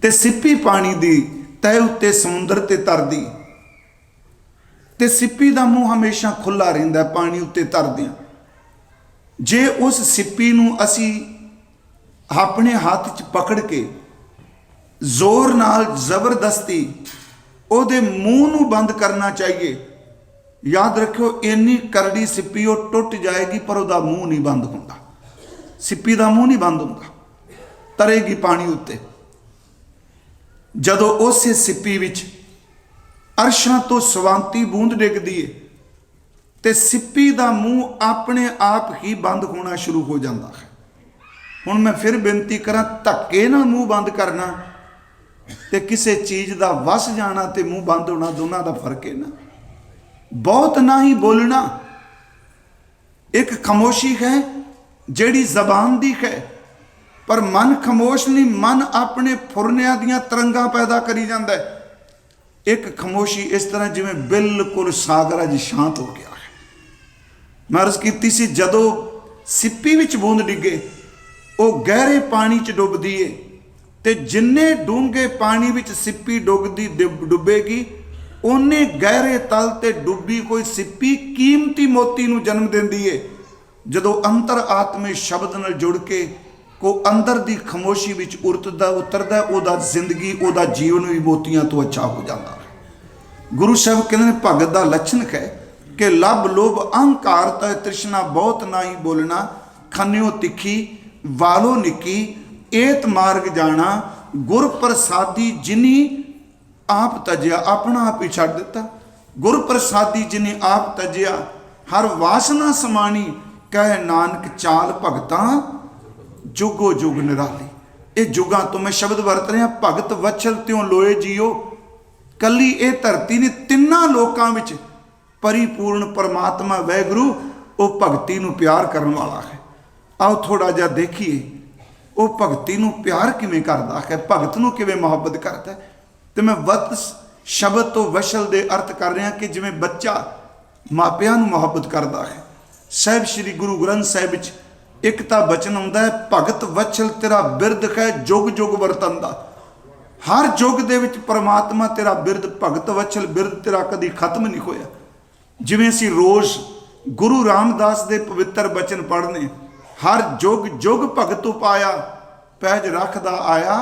ते सिप्पी पानी दी तय उत्ते समुंदर ते तरदी, ते सिप्पी का मूँह हमेशा खुला रहिंदा पानी उत्ते तरदियां। जे उस सिप्पी नूं असी अपने हाथ च पकड़ के जोर नाल जबरदस्ती उहदे मूँह नूं बंद करना चाहिए। याद रखियो इन्नी करड़ी सिप्पी वो टुट जाएगी, पर उहदा मूँह नहीं बंद हुंदा, सिप्पी का मूँह नहीं बंद हुंदा, तरेगी पानी उत्ते। जदों उस सिप्पी विच अरशां तो सवांती बूंद डिगदी है, ते सिप्पी का मूँह अपने आप ही बंद होना शुरू हो जाता है। हुण मैं फिर बेनती करा, धक्के नाल मूँह बंद करना ते किसी चीज़ का वस जाना ते मूँह बंद होना, दोनों का फर्क है ना। बहुत ना ही बोलना, एक खामोशी है जिहड़ी जबान दी है, पर मन खामोश नहीं, मन अपने फुरनियां दियां तरंगां पैदा करी जांदा है। एक खामोशी इस तरह जिवें बिल्कुल सागर अज शांत हो गया है। मैं अर्ज की सी, जदों सिप्पी विच बूंद डिगे वो गहरे पानी च डुबदी है, ते जिन्ने डूंगे पानी विच सिप्पी डुबेगी, उन्ने गहरे तल ते डुबी कोई सिप्पी कीमती मोती नूं जन्म देंदी है। जदों अंतर आत्मे शब्द नाल जुड़ के को अंदर दी खामोशी विच उतरदा, उहदा जिंदगी उहदा जीवन भी मोतियां तो अच्छा हो जाता है। गुरु साहब कहते हैं भगत का लक्षण है कि लब लोभ अहंकार तृष्णा बहुत ना ही बोलना, खन्यो तिखी वालो निकी, एत मार्ग जाना, गुर प्रसादी जिनी आप तजिया, अपना आप ही छड़ दिता। गुर प्रसादी जिनी आप तजिया, हर वासना समानी, कह नानक चाल भगतां जुगो जुग निराली। ये जुगां तो मैं शब्द वरत रहा, भगत वछल त्यों लोए जियो। कली ये धरती ने तिन्ना लोकां विच परिपूर्ण परमात्मा वैगुरु वो भगती नूं प्यार करने वाला है। आओ थोड़ा जा देखिए ਉਹ ਭਗਤੀ ਨੂੰ ਪਿਆਰ ਕਿਵੇਂ ਕਰਦਾ ਹੈ, ਭਗਤ ਨੂੰ ਕਿਵੇਂ ਮੁਹੱਬਤ ਕਰਦਾ ਹੈ। ਤੇ ਮੈਂ ਵਤ ਸ਼ਬਦ ਤੋਂ ਵਸ਼ਲ ਦੇ ਅਰਥ ਕਰ ਰਿਹਾ ਕਿ ਜਿਵੇਂ ਬੱਚਾ ਮਾਪਿਆਂ ਨੂੰ ਮੁਹੱਬਤ ਕਰਦਾ ਹੈ। ਸਾਹਿਬ ਸ੍ਰੀ ਗੁਰੂ ਗ੍ਰੰਥ ਸਾਹਿਬ ਵਿੱਚ ਇੱਕ ਤਾਂ ਬਚਨ ਆਉਂਦਾ ਹੈ, ਭਗਤ ਵਛਲ ਤੇਰਾ ਬਿਰਦ ਹੈ ਜੁਗ ਜੁਗ ਵਰਤੰਦਾ। ਹਰ ਯੁੱਗ ਦੇ ਵਿੱਚ ਪਰਮਾਤਮਾ ਤੇਰਾ ਬਿਰਦ, ਭਗਤ ਵਛਲ ਬਿਰਦ ਤੇਰਾ ਕਦੀ ਖਤਮ ਨਹੀਂ ਹੋਇਆ। ਜਿਵੇਂ ਅਸੀਂ ਰੋਜ਼ ਗੁਰੂ ਰਾਮਦਾਸ ਦੇ ਪਵਿੱਤਰ ਬਚਨ ਪੜ੍ਹਨੇ, ਹਰ ਜੁਗ ਜੁਗ ਭਗਤ ਉਪਾਇਆ, ਪੈਜ ਰੱਖਦਾ ਆਇਆ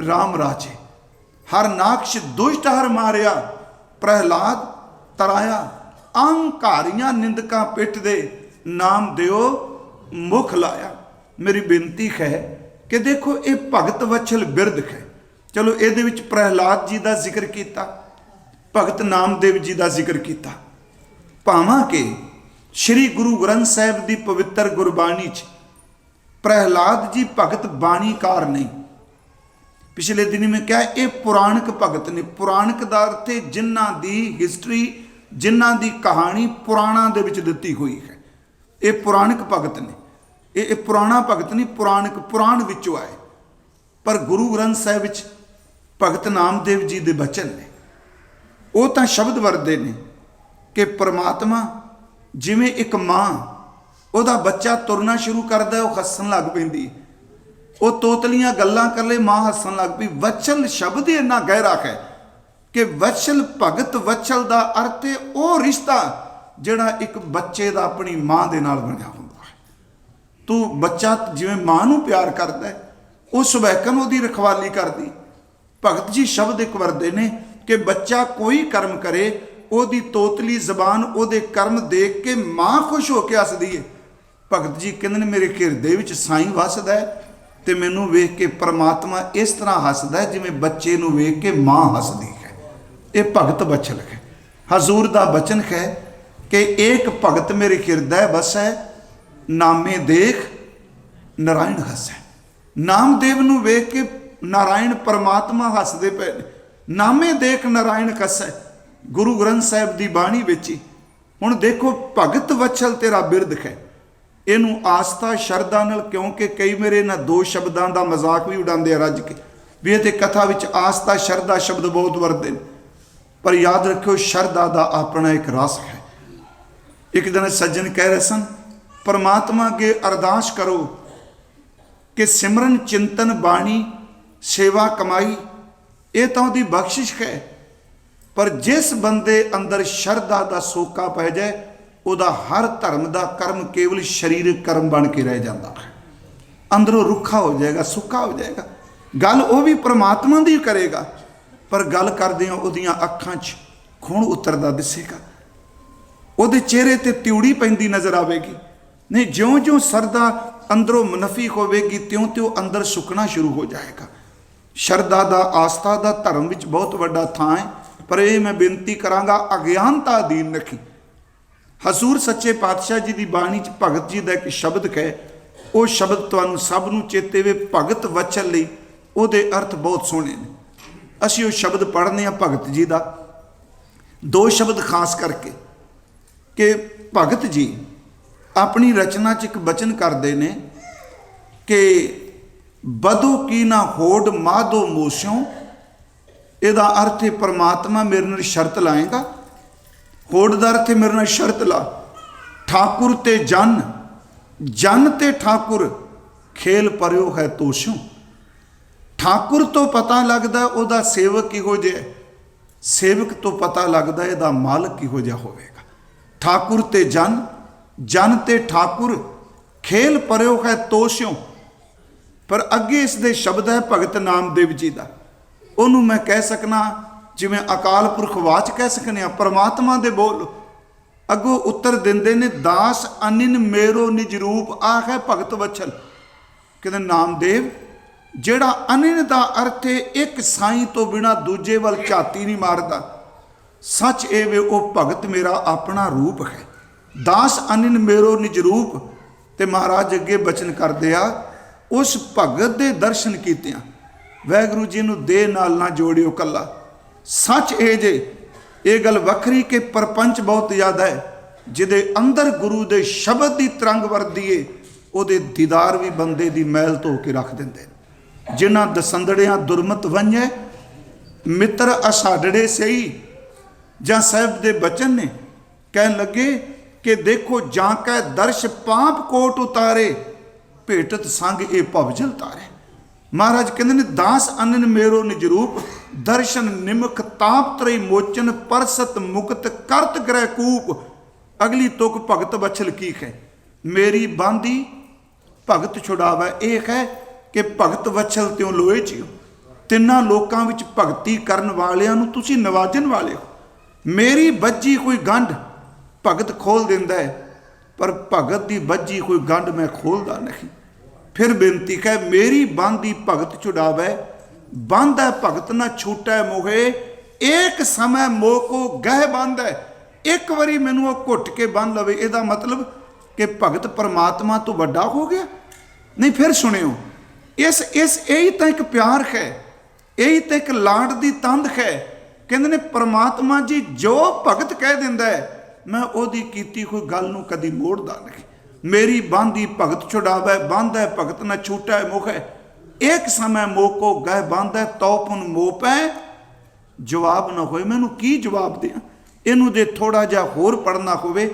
ਰਾਮ ਰਾਜੇ। ਹਰ ਨਾਕਸ਼ ਦੁਸ਼ਟ ਹਰ ਮਾਰਿਆ, ਪ੍ਰਹਿਲਾਦ ਤਰਾਇਆ। ਅਹੰਕਾਰੀਆਂ ਨਿੰਦਕਾਂ ਪਿੱਠ ਦੇ, ਨਾਮ ਦਿਓ ਮੁਖ ਲਾਇਆ। ਮੇਰੀ ਬੇਨਤੀ ਹੈ ਕਿ ਦੇਖੋ ਇਹ ਭਗਤ ਵਛਲ ਬਿਰਦ ਹੈ। ਚਲੋ ਇਹਦੇ ਵਿੱਚ ਪ੍ਰਹਿਲਾਦ ਜੀ ਦਾ ਜ਼ਿਕਰ ਕੀਤਾ, ਭਗਤ ਨਾਮਦੇਵ ਜੀ ਦਾ ਜ਼ਿਕਰ ਕੀਤਾ। ਭਾਵਾਂ ਕਿ ਸ਼੍ਰੀ ਗੁਰੂ ਗ੍ਰੰਥ ਸਾਹਿਬ ਦੀ ਪਵਿੱਤਰ ਗੁਰਬਾਣੀ 'ਚ ਪ੍ਰਹਿਲਾਦ ਜੀ ਭਗਤ ਬਾਣੀਕਾਰ ਨਹੀਂ। ਪਿਛਲੇ ਦਿਨੀ ਮੈਂ ਕਿਹਾ ਇਹ ਪੁਰਾਣਕ ਭਗਤ ਨੇ। ਪੁਰਾਣਕ ਦਾ ਅਰਥ ਹੈ ਜਿਨ੍ਹਾਂ ਦੀ ਹਿਸਟਰੀ, ਜਿਨ੍ਹਾਂ ਦੀ ਕਹਾਣੀ ਪੁਰਾਣਾਂ ਦੇ ਵਿੱਚ ਦਿੱਤੀ ਹੋਈ ਹੈ। ਇਹ ਪੁਰਾਣਕ ਭਗਤ ਨੇ। ਇਹ ਪੁਰਾਣਾ ਭਗਤ ਨਹੀਂ, ਪੁਰਾਣਕ, ਪੁਰਾਣ ਵਿੱਚੋਂ ਆਏ। ਪਰ ਗੁਰੂ ਗ੍ਰੰਥ ਸਾਹਿਬ ਵਿੱਚ ਭਗਤ ਨਾਮਦੇਵ ਜੀ ਦੇ ਬਚਨ ਨੇ, ਉਹ ਤਾਂ ਸ਼ਬਦ ਵਰਦੇ ਨੇ ਕਿ ਪ੍ਰਮਾਤਮਾ ਜਿਵੇਂ ਇੱਕ ਮਾਂ ਉਹਦਾ ਬੱਚਾ ਤੁਰਨਾ ਸ਼ੁਰੂ ਕਰਦਾ, ਉਹ ਹੱਸਣ ਲੱਗ ਪੈਂਦੀ। ਉਹ ਤੋਤਲੀਆਂ ਗੱਲਾਂ ਕਰ ਲੈ, ਮਾਂ ਹੱਸਣ ਲੱਗ ਪਈ। ਵਛਲ ਸ਼ਬਦ ਇੰਨਾ ਗਹਿਰਾ ਹੈ ਕਿ ਵਛਲ, ਭਗਤ ਵਛਲ ਦਾ ਅਰਥ ਹੈ ਉਹ ਰਿਸ਼ਤਾ ਜਿਹੜਾ ਇੱਕ ਬੱਚੇ ਦਾ ਆਪਣੀ ਮਾਂ ਦੇ ਨਾਲ ਬਣਿਆ ਹੁੰਦਾ ਹੈ। ਤੂੰ ਬੱਚਾ ਜਿਵੇਂ ਮਾਂ ਨੂੰ ਪਿਆਰ ਕਰਦਾ ਹੈ, ਉਹ ਸੁਭੈਕਨ ਉਹਦੀ ਰਖਵਾਲੀ ਕਰਦੀ। ਭਗਤ ਜੀ ਸ਼ਬਦ ਇੱਕ ਵਰਦੇ ਨੇ ਕਿ ਬੱਚਾ ਕੋਈ ਕਰਮ ਕਰੇ, ਉਹਦੀ ਤੋਤਲੀ ਜ਼ਬਾਨ ਉਹਦੇ ਕਰਮ ਦੇਖ ਕੇ ਮਾਂ ਖੁਸ਼ ਹੋ ਕੇ ਹੱਸਦੀ ਹੈ। ਭਗਤ ਜੀ ਕਹਿੰਦੇ ਨੇ ਮੇਰੇ ਹਿਰਦੇ ਵਿੱਚ ਸਾਈਂ ਵਸਦਾ ਹੈ ਤੇ ਮੈਨੂੰ ਵੇਖ ਕੇ ਪਰਮਾਤਮਾ ਇਸ ਤਰ੍ਹਾਂ ਹੱਸਦਾ ਹੈ ਜਿਵੇਂ ਬੱਚੇ ਨੂੰ ਵੇਖ ਕੇ ਮਾਂ ਹੱਸਦੀ ਹੈ। ਇਹ ਭਗਤ ਵਛਲ ਹੈ। ਹਜ਼ੂਰ ਦਾ ਬਚਨ ਹੈ ਕਿ ਏਕ ਭਗਤ ਮੇਰੇ ਹਿਰਦੈ ਵਸੈ, ਨਾਮੇ ਦੇਖ ਨਾਰਾਇਣ ਹੱਸੈ। ਨਾਮਦੇਵ ਨੂੰ ਵੇਖ ਕੇ ਨਾਰਾਇਣ ਪਰਮਾਤਮਾ ਹੱਸਦੇ ਪਏ ਨੇ। ਨਾਮੇ ਦੇਖ ਨਾਰਾਇਣ ਹੱਸੈ, ਗੁਰੂ ਗ੍ਰੰਥ ਸਾਹਿਬ ਦੀ ਬਾਣੀ ਵਿੱਚ ਹੀ। ਹੁਣ ਦੇਖੋ ਭਗਤ ਵਛਲ ਤੇਰਾ ਬਿਰਦ ਹੈ। ਇਹਨੂੰ ਆਸਥਾ ਸ਼ਰਧਾ ਨਾਲ, ਕਿਉਂਕਿ ਕਈ ਮੇਰੇ ਇਹਨਾਂ ਦੋ ਸ਼ਬਦਾਂ ਦਾ ਮਜ਼ਾਕ ਵੀ ਉਡਾਉਂਦੇ ਆ ਰੱਜ ਕੇ ਵੀ ਇਹ ਤੇ ਕਥਾ ਵਿੱਚ ਆਸਥਾ ਸ਼ਰਧਾ ਸ਼ਬਦ ਬਹੁਤ ਵਰਤੇ ਨੇ। ਪਰ ਯਾਦ ਰੱਖਿਓ ਸ਼ਰਧਾ ਦਾ ਆਪਣਾ ਇੱਕ ਰਸ ਹੈ। ਇੱਕ ਦਿਨ ਸੱਜਣ ਕਹਿ ਰਹੇ ਸਨ, ਪਰਮਾਤਮਾ ਅੱਗੇ ਅਰਦਾਸ ਕਰੋ ਕਿ ਸਿਮਰਨ ਚਿੰਤਨ ਬਾਣੀ ਸੇਵਾ ਕਮਾਈ ਇਹ ਤਾਂ ਉਹਦੀ ਬਖਸ਼ਿਸ਼ ਹੈ। ਪਰ ਜਿਸ ਬੰਦੇ ਅੰਦਰ ਸ਼ਰਧਾ ਦਾ ਸੋਕਾ ਪੈ ਜਾਏ, ਉਹਦਾ ਹਰ ਧਰਮ ਦਾ ਕਰਮ ਕੇਵਲ ਸਰੀਰਕ ਕਰਮ ਬਣ ਕੇ ਰਹਿ ਜਾਂਦਾ ਹੈ। ਅੰਦਰੋਂ ਰੁੱਖਾ ਹੋ ਜਾਏਗਾ, ਸੁੱਕਾ ਹੋ ਜਾਏਗਾ। ਗੱਲ ਉਹ ਵੀ ਪਰਮਾਤਮਾ ਦੀ ਕਰੇਗਾ, ਪਰ ਗੱਲ ਕਰਦਿਆਂ ਉਹਦੀਆਂ ਅੱਖਾਂ 'ਚ ਖੂਨ ਉਤਰਦਾ ਦਿਸੇਗਾ, ਉਹਦੇ ਚਿਹਰੇ ਤੇ ਤਿਉੜੀ ਪੈਂਦੀ ਨਜ਼ਰ ਆਵੇਗੀ। ਨਹੀਂ, ਜਿਉਂ-ਜਿਉਂ ਸਰਦਾ ਅੰਦਰੋਂ ਮੁਨਫੀ ਹੋਵੇਗੀ, ਤਿਉਂ-ਤਿਉਂ ਅੰਦਰ ਸੁੱਕਣਾ ਸ਼ੁਰੂ ਹੋ ਜਾਏਗਾ। ਸ਼ਰਧਾ ਦਾ, ਆਸਥਾ ਦਾ ਧਰਮ ਵਿੱਚ ਬਹੁਤ ਵੱਡਾ ਥਾਂ ਹੈ। ਪਰ ਇਹ ਮੈਂ ਬੇਨਤੀ ਕਰਾਂਗਾ, ਅਗਿਆਨਤਾ ਅਧੀਨ ਰੱਖੀ। ਹਜ਼ੂਰ ਸੱਚੇ ਪਾਤਸ਼ਾਹ ਜੀ ਦੀ ਬਾਣੀ 'ਚ ਭਗਤ ਜੀ ਦਾ ਇੱਕ ਸ਼ਬਦ ਹੈ, ਉਹ ਸ਼ਬਦ ਤੁਹਾਨੂੰ ਸਭ ਨੂੰ ਚੇਤੇ ਵੇ। ਭਗਤ ਵਛਲ ਲਈ ਉਹਦੇ ਅਰਥ ਬਹੁਤ ਸੋਹਣੇ ਨੇ। ਅਸੀਂ ਉਹ ਸ਼ਬਦ ਪੜ੍ਹਨੇ ਆ ਭਗਤ ਜੀ ਦਾ। ਦੋ ਸ਼ਬਦ ਖਾਸ ਕਰਕੇ ਕਿ ਭਗਤ ਜੀ ਆਪਣੀ ਰਚਨਾ 'ਚ ਇੱਕ ਬਚਨ ਕਰਦੇ ਨੇ ਕਿ ਬਦੋ ਕੀ ਨਾ ਹੋੜ ਮਾਧੋ ਮੋਸਿਓ। ਇਹਦਾ ਅਰਥ ਹੈ ਪਰਮਾਤਮਾ ਮੇਰੇ ਨਾਲ ਸ਼ਰਤ ਲਾਏਗਾ। ਹੋੜ ਦਾ ਅਰਥ ਹੈ ਮੇਰੇ ਨਾਲ ਸ਼ਰਤ ਲਾ। ਠਾਕੁਰ ਤੇ ਜਨ, ਜਨ ਤੇ ਠਾਕੁਰ, ਖੇਲ ਪਰਿਓ ਹੈ ਤੋਸ਼ੋਂ। ਠਾਕੁਰ ਤੋਂ ਪਤਾ ਲੱਗਦਾ ਉਹਦਾ ਸੇਵਕ ਕਿਹੋ ਜਿਹਾ, ਸੇਵਕ ਤੋਂ ਪਤਾ ਲੱਗਦਾ ਇਹਦਾ ਮਾਲਕ ਕਿਹੋ ਜਿਹਾ ਹੋਵੇਗਾ। ਠਾਕੁਰ ਤੇ ਜਨ, ਜਨ ਤੇ ਠਾਕੁਰ, ਖੇਲ ਪਰਿਓ ਹੈ ਤੋਸ਼ੋਂ। ਪਰ ਅੱਗੇ ਇਸ ਦੇ ਸ਼ਬਦ ਹੈ ਭਗਤ ਨਾਮਦੇਵ ਜੀ ਦਾ। ਉਹਨੂੰ ਮੈਂ ਕਹਿ ਸਕਣਾ ਜਿਵੇਂ ਅਕਾਲ ਪੁਰਖ ਵਾਚ ਕਹਿ ਸਕਨੇ ਆ, ਪਰਮਾਤਮਾ ਦੇ ਬੋਲ। ਅੱਗੋਂ ਉੱਤਰ ਦਿੰਦੇ ਨੇ, ਦਾਸ ਅਨਿਨ ਮੇਰੋ ਨਿਜ ਰੂਪ ਆਖ ਹੈ ਭਗਤ ਵਛਲ। ਕਹਿੰਦੇ ਨਾਮਦੇਵ, ਜਿਹੜਾ ਅਨਿਨ ਦਾ ਅਰਥ ਹੈ ਇੱਕ ਸਾਈਂ ਤੋਂ ਬਿਨਾ ਦੂਜੇ ਵੱਲ ਝਾਤੀ ਨਹੀਂ ਮਾਰਦਾ। ਸੱਚ ਇਹ ਵੇ ਉਹ ਭਗਤ ਮੇਰਾ ਆਪਣਾ ਰੂਪ ਹੈ। ਦਾਸ ਅਨਿਨ ਮੇਰੋ ਨਿਜ ਰੂਪ। ਤੇ ਮਹਾਰਾਜ ਅੱਗੇ ਬਚਨ ਕਰਦੇ ਆ, ਉਸ ਭਗਤ ਦੇ ਦਰਸ਼ਨ ਕੀਤਿਆਂ ਵਾਹਿਗੁਰੂ ਜੀ ਨੂੰ ਦੇਹ ਨਾਲ ਨਾ ਜੋੜਿਓ ਕੱਲਾ। ਸੱਚ ਇਹ ਜੇ, ਇਹ ਗੱਲ ਵੱਖਰੀ ਕਿ ਪਰਪੰਚ ਬਹੁਤ ਜ਼ਿਆਦਾ ਹੈ, ਜਿਹਦੇ ਅੰਦਰ ਗੁਰੂ ਦੇ ਸ਼ਬਦ ਦੀ ਤਰੰਗ ਵਰਦੀ ਏ, ਉਹਦੇ ਦੀਦਾਰ ਵੀ ਬੰਦੇ ਦੀ ਮੈਲ ਧੋ ਕੇ ਰੱਖ ਦਿੰਦੇ ਨੇ। ਜਿਨ੍ਹਾਂ ਦਸੰਦੜਿਆਂ ਦੁਰਮਤ ਵੰਝੇ ਮਿੱਤਰ ਅਸਾਡੜੇ ਸਹੀ, ਜਾਂ ਸਾਹਿਬ ਦੇ ਬਚਨ ਨੇ ਕਹਿਣ ਲੱਗੇ ਕਿ ਦੇਖੋ ਜਾਂ ਕੈ ਦਰਸ਼ ਪਾਪ ਕੋਟ ਉਤਾਰੇ, ਭੇਟਤ ਸੰਗ ਇਹ ਭਵਜਲ ਤਾਰੇ। ਮਹਾਰਾਜ ਕਹਿੰਦੇ ਨੇ ਦਾਸ ਅਨਨ ਮੇਰੋ ਨਿਜ ਰੂਪ, ਦਰਸ਼ਨ ਨਿਮਕ ਤਾਪ ਤਰਈ ਮੋਚਨ, ਪਰਸਤ ਮੁਕਤ ਕਰਤ ਗ੍ਰਹਿ ਕੂਪ। ਅਗਲੀ ਤੁਕ ਭਗਤ ਬਛਲ ਕੀ ਹੈ, ਮੇਰੀ ਬਾਂਦੀ ਭਗਤ ਛੁਡਾਵੇ। ਇਹ ਹੈ ਕਿ ਭਗਤ ਵਛਲ ਤਿਉ ਲੋਏ ਜਿਉ। ਤਿੰਨਾਂ ਲੋਕਾਂ ਵਿੱਚ ਭਗਤੀ ਕਰਨ ਵਾਲਿਆਂ ਨੂੰ ਤੁਸੀਂ ਨਵਾਜਣ ਵਾਲੇ ਹੋ। ਮੇਰੀ ਬੱਜੀ ਕੋਈ ਗੰਢ ਭਗਤ ਖੋਲ ਦਿੰਦਾ ਹੈ, ਪਰ ਭਗਤ ਦੀ ਬੱਜੀ ਕੋਈ ਗੰਢ ਮੈਂ ਖੋਲਦਾ ਨਹੀਂ। ਫਿਰ ਬੇਨਤੀ ਹੈ ਮੇਰੀ ਬਾਂਦੀ ਭਗਤ ਛੁਡਾਵੇ, ਬੰਦ ਹੈ ਭਗਤ ਨਾ ਛੂਟੈ ਮੋਹੇ, ਏਕ ਸਮੇਂ ਮੋਹ ਕੋ ਗਹਿ ਬੰਦ ਹੈ। ਇੱਕ ਵਾਰੀ ਮੈਨੂੰ ਉਹ ਘੁੱਟ ਕੇ ਬੰਨ ਲਵੇ, ਇਹਦਾ ਮਤਲਬ ਕਿ ਭਗਤ ਪਰਮਾਤਮਾ ਤੋਂ ਵੱਡਾ ਹੋ ਗਿਆ ਨਹੀਂ। ਫਿਰ ਸੁਣਿਓ, ਇਸ ਇਹੀ ਤਾਂ ਇੱਕ ਪਿਆਰ ਹੈ, ਇਹੀ ਤਾਂ ਇੱਕ ਲਾਡ ਦੀ ਤੰਦ ਹੈ। ਕਹਿੰਦੇ ਨੇ ਪਰਮਾਤਮਾ ਜੀ ਜੋ ਭਗਤ ਕਹਿ ਦਿੰਦਾ ਹੈ, ਮੈਂ ਉਹਦੀ ਕੀਤੀ ਕੋਈ ਗੱਲ ਨੂੰ ਕਦੀ ਮੋੜਦਾ ਨਹੀਂ। ਮੇਰੀ ਬਾਂਦੀ ਭਗਤ ਛੁਡਾਵੇ, ਬੰਦ ਹੈ ਭਗਤ ਨਾ ਛੂਟੈ ਮੁਖ ਹੈ, ਇੱਕ ਸਮੇਂ ਮੋਹ ਕੋ ਗਹਿ ਬੰਦ ਹੈ, ਤਉ ਪੁਨ ਮੋਹ ਪੈ ਜਵਾਬ ਨਾ ਹੋਏ। ਮੈਨੂੰ ਕੀ ਜਵਾਬ ਦਿਆਂ ਇਹਨੂੰ? ਜੇ ਥੋੜਾ ਜਿਹਾ ਹੋਰ ਪੜ੍ਹਨਾ ਹੋਵੇ,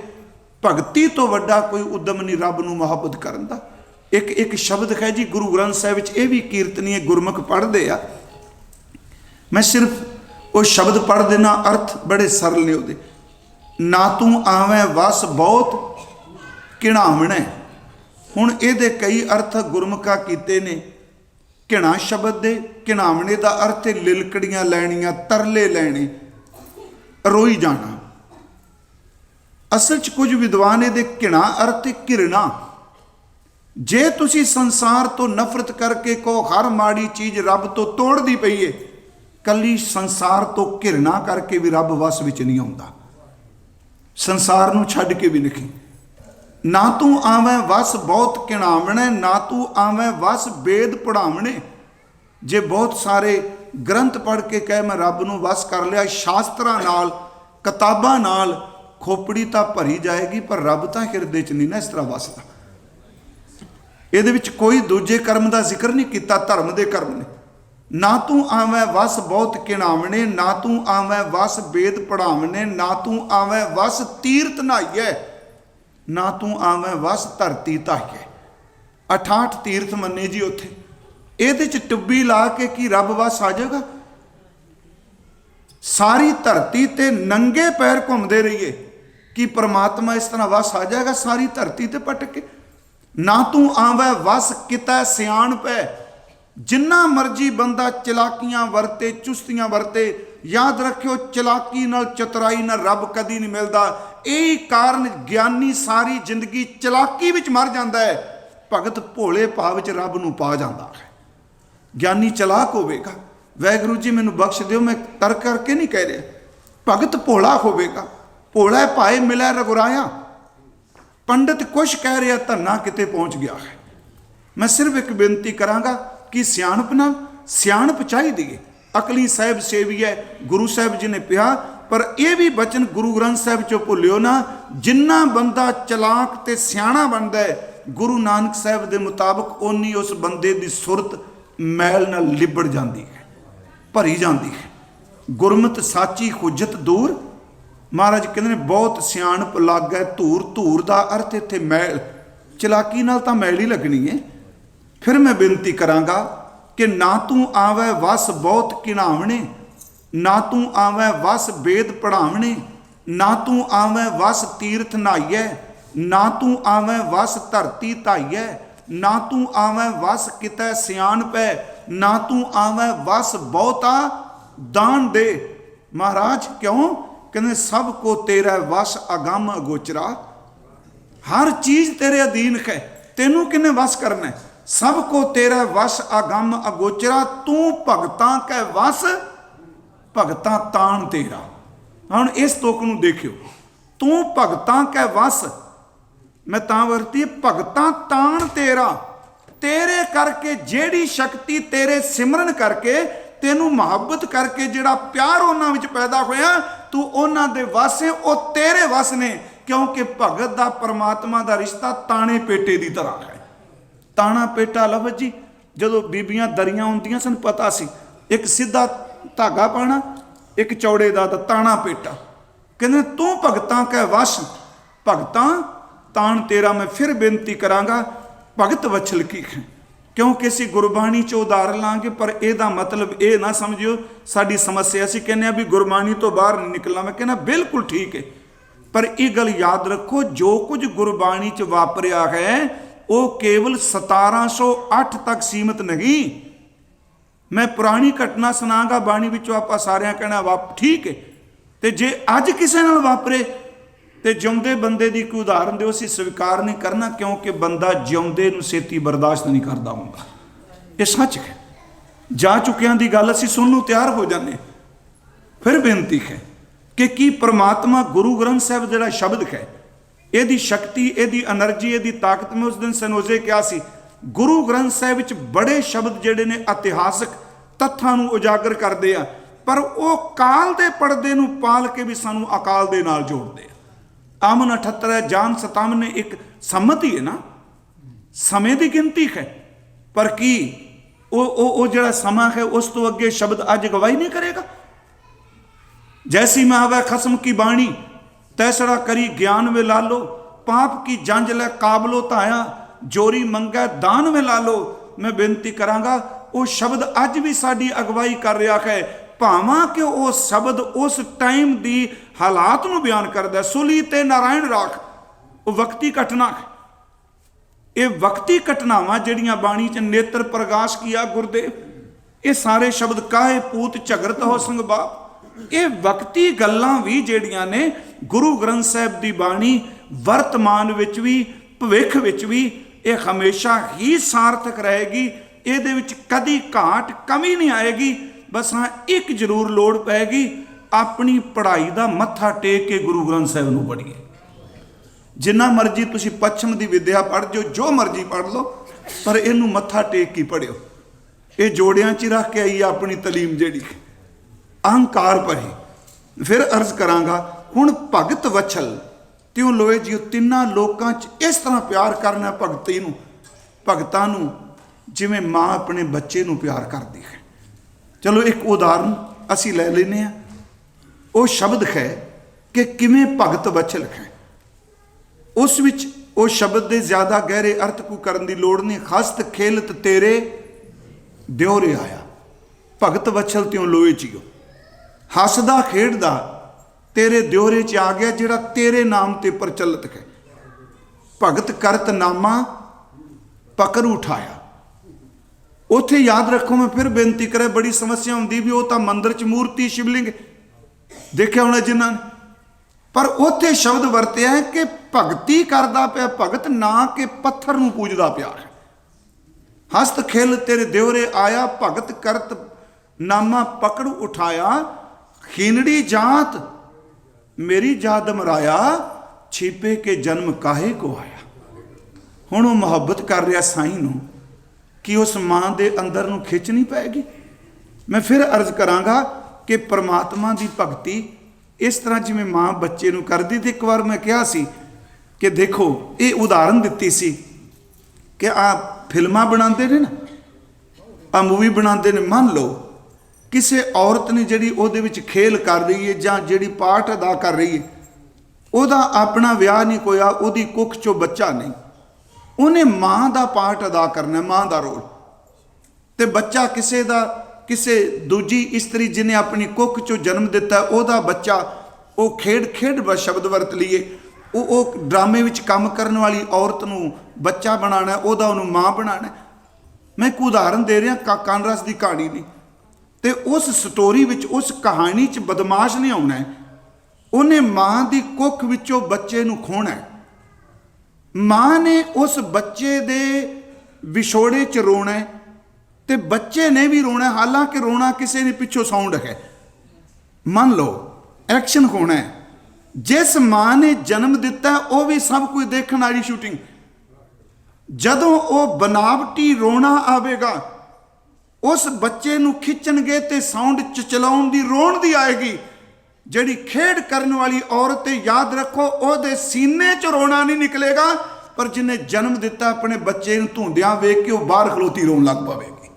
ਭਗਤੀ ਤੋਂ ਵੱਡਾ ਕੋਈ ਉਦਮ ਨਹੀਂ ਰੱਬ ਨੂੰ ਮੁਹੱਬਤ ਕਰਨ ਦਾ। ਇੱਕ ਸ਼ਬਦ ਹੈ ਜੀ ਗੁਰੂ ਗ੍ਰੰਥ ਸਾਹਿਬ ਵਿੱਚ, ਇਹ ਵੀ ਕੀਰਤਨੀਏ ਗੁਰਮੁਖ ਪੜ੍ਹਦੇ ਆ। ਮੈਂ ਸਿਰਫ ਉਹ ਸ਼ਬਦ ਪੜ੍ਹ ਦੇਣਾ, ਅਰਥ ਬੜੇ ਸਰਲ ਨੇ ਉਹਦੇ। ਨਾ ਤੂੰ ਆਵੇਂ ਵਸ ਬਹੁਤ ਘਿਣਾਵਣੈ। ਹੁਣ ਇਹਦੇ ਕਈ ਅਰਥ ਗੁਰਮੁਖਾਂ ਕੀਤੇ ਨੇ। ਘਿਣਾ ਸ਼ਬਦ ਦੇ ਘਿਣਾਵਣੇ ਦਾ ਅਰਥ ਹੈ ਲਿਲਕੜੀਆਂ ਲੈਣੀਆਂ, ਤਰਲੇ ਲੈਣੇ, ਰੋਈ ਜਾਣਾ। ਅਸਲ 'ਚ ਕੁਝ ਵਿਦਵਾਨ ਇਹਦੇ ਘਿਣਾ ਅਰਥ ਘਿਰਣਾ। ਜੇ ਤੁਸੀਂ ਸੰਸਾਰ ਤੋਂ ਨਫ਼ਰਤ ਕਰਕੇ ਕਹੋ ਹਰ ਮਾੜੀ ਚੀਜ਼ ਰੱਬ ਤੋਂ ਤੋੜਦੀ ਪਈ ਏ, ਕੱਲੀ ਸੰਸਾਰ ਤੋਂ ਘਿਰਣਾ ਕਰਕੇ ਵੀ ਰੱਬ ਵਸ ਵਿੱਚ ਨਹੀਂ ਆਉਂਦਾ। ਸੰਸਾਰ ਨੂੰ ਛੱਡ ਕੇ ਵੀ ਨਹੀਂ। ਨਾ ਤੂੰ ਆਵੇਂ ਵਸ ਬਹੁਤ ਘਿਣਾਵਣੇ, ਨਾ ਤੂੰ ਆਵੇਂ ਵਸ ਵੇਦ ਪੜਾਵਣੇ। ਜੇ ਬਹੁਤ ਸਾਰੇ ਗ੍ਰੰਥ ਪੜ੍ਹ ਕੇ ਕਹੇ ਮੈਂ ਰੱਬ ਨੂੰ ਵਸ ਕਰ ਲਿਆ, ਸ਼ਾਸਤਰਾਂ ਨਾਲ ਕਿਤਾਬਾਂ ਨਾਲ ਖੋਪੜੀ ਤਾਂ ਭਰੀ ਜਾਏਗੀ, ਪਰ ਰੱਬ ਤਾਂ ਹਿਰਦੇ 'ਚ ਨਹੀਂ ਨਾ ਇਸ ਤਰ੍ਹਾਂ ਵਸਦਾ। ਇਹਦੇ ਵਿੱਚ ਕੋਈ ਦੂਜੇ ਕਰਮ ਦਾ ਜ਼ਿਕਰ ਨਹੀਂ ਕੀਤਾ, ਧਰਮ ਦੇ ਕਰਮ ਨੇ। ਨਾ ਤੂੰ ਆਵੇਂ ਵਸ ਬਹੁਤ ਘਿਣਾਵਣੇ, ਨਾ ਤੂੰ ਆਵੇਂ ਵਸ ਵੇਦ ਪੜਾਵਣੇ, ਨਾ ਤੂੰ ਆਵੇਂ ਵਸ ਤੀਰਥ ਨਹਾਈਐ, ਨਾ ਤੂੰ ਆਵੇਂ ਵਸ ਧਰਤੀ ਧਾਈਐ। 68 ਤੀਰਥ ਮੰਨੇ ਜੀ ਉੱਥੇ। ਇਹਦੇ 'ਚ ਟੁੱਬੀ ਲਾ ਕੇ ਕੀ ਰੱਬ ਵਸ ਆ ਜਾਏਗਾ? ਸਾਰੀ ਧਰਤੀ ਤੇ ਨੰਗੇ ਪੈਰ ਘੁੰਮਦੇ ਰਹੀਏ, ਕੀ ਪਰਮਾਤਮਾ ਇਸ ਤਰ੍ਹਾਂ ਵਸ ਆ ਜਾਏਗਾ ਸਾਰੀ ਧਰਤੀ ਤੇ ਪਟਕ ਕੇ? ਨਾ ਤੂੰ ਆਵੇਂ ਵਸ ਕਿਤੈ ਸਿਆਣਪੈ। ਜਿੰਨਾ ਮਰਜੀ ਬੰਦਾ ਚਲਾਕੀਆਂ ਵਰਤੇ, ਚੁਸਤੀਆਂ ਵਰਤੇ, ਯਾਦ ਰੱਖਿਓ ਚਲਾਕੀ ਨਾਲ ਚਤੁਰਾਈ ਨਾਲ ਰੱਬ ਕਦੀ ਨਹੀਂ ਮਿਲਦਾ। ਇਹੀ ਕਾਰਨ ਗਿਆਨੀ ਸਾਰੀ ਜ਼ਿੰਦਗੀ ਚਲਾਕੀ ਵਿੱਚ ਮਰ ਜਾਂਦਾ ਹੈ, ਭਗਤ ਭੋਲੇ ਭਾਵ ਵਿੱਚ ਰੱਬ ਨੂੰ ਪਾ ਜਾਂਦਾ ਹੈ। ਗਿਆਨੀ ਚਲਾਕ ਹੋਵੇਗਾ, ਵਾਹਿਗੁਰੂ ਜੀ ਮੈਨੂੰ ਬਖਸ਼ ਦਿਓ, ਮੈਂ ਤਰਕ ਕਰਕੇ ਨਹੀਂ ਕਹਿ ਰਿਹਾ, ਭਗਤ ਭੋਲਾ ਹੋਵੇਗਾ। ਭੋਲਾ ਭਾਏ ਮਿਲਿਆ ਰਘੁਰਾਇਆ। ਪੰਡਿਤ ਕੁਛ ਕਹਿ ਰਿਹਾ, ਧੰਨਾ ਕਿਤੇ ਪਹੁੰਚ ਗਿਆ ਹੈ। ਮੈਂ ਸਿਰਫ ਇੱਕ ਬੇਨਤੀ ਕਰਾਂਗਾ ਕਿ ਸਿਆਣਪ ਨਾਲ ਸਿਆਣਪ ਚਾਹੀਦੀ ਹੈ। ਅਕਲੀ ਸਾਹਿਬ ਸੇਵੀ ਹੈ, ਗੁਰੂ ਸਾਹਿਬ ਜੀ ਨੇ ਪਿਆ। ਪਰ ਇਹ ਵੀ ਬਚਨ ਗੁਰੂ ਗ੍ਰੰਥ ਸਾਹਿਬ ਚੋਂ ਭੁੱਲਿਓ ਨਾ, ਜਿੰਨਾ ਬੰਦਾ ਚਲਾਕ ਤੇ ਸਿਆਣਾ ਬਣਦਾ ਹੈ, ਗੁਰੂ ਨਾਨਕ ਸਾਹਿਬ ਦੇ ਮੁਤਾਬਕ ਓਨੀ ਉਸ ਬੰਦੇ ਦੀ ਸੁਰਤ ਮੈਲ ਨਾਲ ਲਿਬੜ ਜਾਂਦੀ ਹੈ, ਭਰੀ ਜਾਂਦੀ ਹੈ। ਗੁਰਮਤਿ ਸਾਚੀ ਹੁਜਤ ਦੂਰ। ਮਹਾਰਾਜ ਕਹਿੰਦੇ ਨੇ ਬਹੁਤ ਸਿਆਣਪ ਲੱਗ ਹੈ ਧੂਰ। ਧੂਰ ਦਾ ਅਰਥ ਇੱਥੇ ਮੈਲ, ਚਲਾਕੀ ਨਾਲ ਤਾਂ ਮੈਲ ਹੀ ਲੱਗਣੀ ਹੈ। ਫਿਰ ਮੈਂ ਬੇਨਤੀ ਕਰਾਂਗਾ ਕਿ ਨਾ ਤੂੰ ਆਵੇਂ ਵਸ ਬਹੁਤ ਘਿਣਾਵਣੇ, ਨਾ ਤੂੰ ਆਵੇਂ ਵਸ ਵੇਦ ਪੜਾਵਣੇ, ਨਾ ਤੂੰ ਆਵੇਂ ਵਸ ਤੀਰਥ ਨਹਾਈਐ, ਨਾ ਤੂੰ ਆਵੇਂ ਵਸ ਧਰਤੀ ਧਾਈਐ, ਨਾ ਤੂੰ ਆਵੇਂ ਵਸ ਕਿਤੈ ਸਿਆਣਪੈ, ਨਾ ਤੂੰ ਆਵੇਂ ਵਸ ਬਹੁਤਾ ਦਾਨ ਦੇ। ਮਹਾਰਾਜ ਕਿਉਂ? ਕਹਿੰਦੇ ਸਭ ਕੋ ਤੇਰਾ ਵਸ ਅਗੰਮ ਅਗੋਚਰਾ। ਹਰ ਚੀਜ਼ ਤੇਰੇ ਅਧੀਨ ਹੈ, ਤੈਨੂੰ ਕਿੰਨੇ ਵਸ ਕਰਨਾ? ਸਭ ਕੋ ਤੇਰਾ ਵਸ ਅਗੰਮ ਅਗੋਚਰਾ, ਤੂੰ ਭਗਤਾਂ ਕੈ ਵਸ ਭਗਤਾਂ ਤਾਣ ਤੇਰਾ। ਹੁਣ ਇਸ ਤੁਕ ਨੂੰ ਦੇਖਿਓ, ਤੂੰ ਭਗਤਾਂ ਕੈ ਵਸ, ਮੈਂ ਤਾਂ ਵਰਤੀ ਭਗਤਾਂ ਤਾਣ ਤੇਰਾ। ਤੇਰੇ ਕਰਕੇ ਜਿਹੜੀ ਸ਼ਕਤੀ ਤੇਰੇ ਸਿਮਰਨ ਕਰਕੇ, ਤੈਨੂੰ ਮੁਹੱਬਤ ਕਰਕੇ ਜਿਹੜਾ ਪਿਆਰ ਉਹਨਾਂ ਵਿੱਚ ਪੈਦਾ ਹੋਇਆ, ਤੂੰ ਉਹਨਾਂ ਦੇ ਵਸ ਹੈ, ਉਹ ਤੇਰੇ ਵਸ ਨੇ। ਕਿਉਂਕਿ ਭਗਤ ਦਾ ਪਰਮਾਤਮਾ ਦਾ ਰਿਸ਼ਤਾ ਤਾਣੇ ਪੇਟੇ ਦੀ ਤਰ੍ਹਾਂ ਹੈ। ताणा पेटा लफज जी ਜਦੋਂ ਬੀਬੀਆਂ ਦਰੀਆਂ ਹੁੰਦੀਆਂ ਸਨ ਪਤਾ ਸੀ ਇੱਕ ਸਿੱਧਾ ਧਾਗਾ ਪਾਣਾ ਇੱਕ ਚੌੜੇ ਦਾ ਤਾਣਾ ਪੇਟਾ ਕਹਿੰਦੇ ਤੂੰ ਭਗਤਾਂ ਕਹਿ ਵਸ ਭਗਤਾਂ ਤਾਣ ਤੇਰਾ ਮੈਂ ਫਿਰ ਬੇਨਤੀ ਕਰਾਂਗਾ ਭਗਤ ਵਛਲ ਕੀ ਹੈ ਕਿਉਂਕਿ ਅਸੀਂ ਗੁਰਬਾਣੀ ਚ ਉਦਾਹਰ ਲਾਂਗੇ ਪਰ ਇਹਦਾ ਮਤਲਬ ਇਹ ਨਾ ਸਮਝਿਓ ਸਾਡੀ ਸਮੱਸਿਆ ਅਸੀਂ ਕਹਿੰਦੇ ਆ ਵੀ ਗੁਰਬਾਣੀ ਤੋਂ ਬਾਹਰ ਨਹੀਂ ਨਿਕਲਣਾ ਮੈਂ ਕਹਿੰਦਾ ਬਿਲਕੁਲ ਠੀਕ ਹੈ ਪਰ ਇਹ ਗੱਲ ਯਾਦ ਰੱਖੋ ਜੋ ਕੁਝ ਗੁਰਬਾਣੀ ਚ ਵਾਪਰਿਆ ਹੈ ਉਹ ਕੇਵਲ 1708 ਤੱਕ ਸੀਮਤ ਨਹੀਂ ਮੈਂ ਪੁਰਾਣੀ ਘਟਨਾ ਸੁਣਾਗਾ ਬਾਣੀ ਵਿੱਚੋਂ ਆਪਾਂ ਸਾਰਿਆਂ ਕਹਿਣਾ ਠੀਕ ਹੈ ਤੇ ਜੇ ਅੱਜ ਕਿਸੇ ਨਾਲ ਵਾਪਰੇ ਤੇ ਜਿਉਂਦੇ ਬੰਦੇ ਦੀ ਕੋਈ ਉਦਾਹਰਨ ਦਿਓ ਅਸੀਂ ਸਵੀਕਾਰ ਨਹੀਂ ਕਰਨਾ ਕਿਉਂਕਿ ਬੰਦਾ ਜਿਉਂਦੇ ਨੂੰ ਛੇਤੀ ਬਰਦਾਸ਼ਤ ਨਹੀਂ ਕਰਦਾ ਹੁੰਦਾ ਇਹ ਸੱਚ ਹੈ ਜਾ ਚੁੱਕਿਆਂ ਦੀ ਗੱਲ ਅਸੀਂ ਸੁਣਨ ਨੂੰ ਤਿਆਰ ਹੋ ਜਾਂਦੇ ਫਿਰ ਬੇਨਤੀ ਹੈ ਕਿ ਕੀ ਪ੍ਰਮਾਤਮਾ ਗੁਰੂ ਗ੍ਰੰਥ ਸਾਹਿਬ ਜਿਹੜਾ ਸ਼ਬਦ ਹੈ ਇਹਦੀ ਸ਼ਕਤੀ ਇਹਦੀ એનર્ਜੀ ਇਹਦੀ ਤਾਕਤ ਮੈਂ ਉਸ ਦਿਨ ਸਨੋਜੇ ਕਿਹਾ ਸੀ ਗੁਰੂ ਗ੍ਰੰਥ ਸਾਹਿਬ ਵਿੱਚ ਬੜੇ ਸ਼ਬਦ ਜਿਹੜੇ ਨੇ ਇਤਿਹਾਸਕ ਤੱਥਾਂ ਨੂੰ ਉਜਾਗਰ ਕਰਦੇ ਆ ਪਰ ਉਹ ਕਾਲ ਦੇ ਪਰਦੇ ਨੂੰ ਪਾਲ ਕੇ ਵੀ ਸਾਨੂੰ ਅਕਾਲ ਦੇ ਨਾਲ ਜੋੜਦੇ ਆ ਆਮਨ 78 ਹੈ ਜਾਨ 57 ਨੇ ਇੱਕ ਸੰਮਤੀ ਹੈ ਨਾ ਸਮੇਂ ਦੀ ਗਿਣਤੀ ਹੈ ਪਰ ਕੀ ਉਹ ਜਿਹੜਾ ਸਮਾਂ ਹੈ ਉਸ ਤੋਂ ਅੱਗੇ ਸ਼ਬਦ ਅੱਜ ਗਵਾਹੀ ਨਹੀਂ ਕਰੇਗਾ ਜੈਸੀ ਮੈਂ ਆਵੇ ਖਸਮ ਕੀ ਬਾਣੀ तैसरा करी ज्ञान वे लालो पाप की जंज लै काबलो ताया जोरी मंगै दान वे लालो मैं बेनती करांगा वो शब्द अज भी साडी अगवाई कर रहा है भावां कि वो शब्द उस टाइम दी हालात नूं बयान करदा सुली ते नारायण राख वो वक्ती घटना ये वक्ती घटनावां जिहड़ियां बाणी च नेत्र प्रकाश किया गुरदेव ये सारे शब्द काहे पूत झगड़त हो संग बाप ਇਹ ਵਕਤੀ ਗੱਲਾਂ ਵੀ ਜਿਹੜੀਆਂ ਨੇ ਗੁਰੂ ਗ੍ਰੰਥ ਸਾਹਿਬ ਦੀ ਬਾਣੀ ਵਰਤਮਾਨ ਵਿੱਚ ਵੀ ਭਵਿੱਖ ਵਿੱਚ ਵੀ ਇਹ ਹਮੇਸ਼ਾ ਹੀ ਸਾਰਥਕ ਰਹੇਗੀ ਇਹਦੇ ਵਿੱਚ ਕਦੀ ਘਾਟ ਕਮੀ ਨਹੀਂ ਆਏਗੀ ਬਸ ਹਾਂ ਇੱਕ ਜ਼ਰੂਰ ਲੋੜ ਪੈਗੀ ਆਪਣੀ ਪੜ੍ਹਾਈ ਦਾ ਮੱਥਾ ਟੇਕ ਕੇ ਗੁਰੂ ਗ੍ਰੰਥ ਸਾਹਿਬ ਨੂੰ ਪੜ੍ਹੀਏ ਜਿੰਨਾ ਮਰਜ਼ੀ ਤੁਸੀਂ ਪੱਛਮ ਦੀ ਵਿਦਿਆ ਪੜ੍ਹ ਜਾਓ ਜੋ ਮਰਜ਼ੀ ਪੜ੍ਹ ਲਓ ਪਰ ਇਹਨੂੰ ਮੱਥਾ ਟੇਕ ਕੇ ਪੜ੍ਹਿਓ ਇਹ ਜੋੜਿਆਂ 'ਚ ਰੱਖ ਕੇ ਆਈ ਆਪਣੀ ਤਾਲੀਮ ਜਿਹੜੀ अहंकार भरी फिर अर्ज करांगा हुण भगत वछल त्यों लोए जी तिन्ना लोकां च इस तरह प्यार करना भगती नूं भगतां नूं जिवें माँ अपने बच्चे नूं प्यार करदी है चलो एक उदाहरण असी लै लैने आ वो शब्द है कि किवें भगत वछल है उस विच वो शब्द दे ज़्यादा गहरे अर्थ को करन दी लोड़ नहीं हस्त खेलत तेरे दिओरे आया भगत वछल त्यों लोए जियो हसदा खेडदा तेरे दिओरे च आ गया जिहड़ा तेरे नाम ते प्रचलित है भगत करत नामा पकड़ उठाया उत्थे याद रखो मैं फिर बेनती करे बड़ी समस्या होंदी भी वो तो मंदिर च मूर्ति शिवलिंग देखिया होना जिन्हां पर उत्थे शब्द वरतिया है कि भगती करदा पिया भगत ना कि पत्थर नूं पूजदा पिया है हस्त खेल तेरे दिओरे आया भगत करत नामा पकड़ उठाया खीनड़ी जात मेरी जात मराया छिपे के जन्म काहे को आया हुण मुहब्बत कर रहा साईं नूं कि उस मां दे अंदर नूं खिच नहीं पैगी मैं फिर अर्ज करांगा कि परमात्मा दी भगती इस तरह जिवें मां बच्चे नूं करदी ते एक बार मैं कहा सी कि देखो ये उदाहरण दित्ती सी कि आ फिल्मां बनाते ने ना आ मूवी बनाते ने मान लो किसी औरत ने जिहड़ी उहदे विच खेल कर रही है जां जिहड़ी पाठ अदा कर रही है उहदा अपना विआह नहीं होया उहदी कुख चों बच्चा नहीं उन्हें मां दा पाठ अदा करना मां दा रोल ते बच्चा किसी दा किसी दूजी इस्तरी जिन्हें अपनी कुख चों जन्म दिता उहदा बच्चा वो खेड खेड शब्द वरत लीए वो ड्रामे विच काम करने वाली औरत नूं बच्चा बनाना उहदा उहनूं मां बनाना मैं एक उदाहरण दे रहा कानरस की कहानी नहीं ते उस स्टोरी विच उस कहानी च बदमाश नहीं आना है उन्हें मां की कुख विचों बच्चे नूं खोना है मां ने उस बच्चे दे विछोड़े च रोना है ते बच्चे ने भी रोना है हालांकि रोना किसी ने पिछों साउंड है मान लो एक्शन होना है जिस मां ने जन्म दिता है वह भी सब कुछ देखने वाली शूटिंग जदों वो बनावटी रोना आवेगा उस बच्चे नूं खिंचणगे ते साउंड चलाउण दी रोण दी आएगी जिहड़ी खेड करने वाली औरत याद रखो ओहदे सीने च रोना नहीं निकलेगा पर जिन्हें जन्म दिता अपने बच्चे नूं धुंदियां वेख के वो बाहर खलोती रोन लग पवेगी।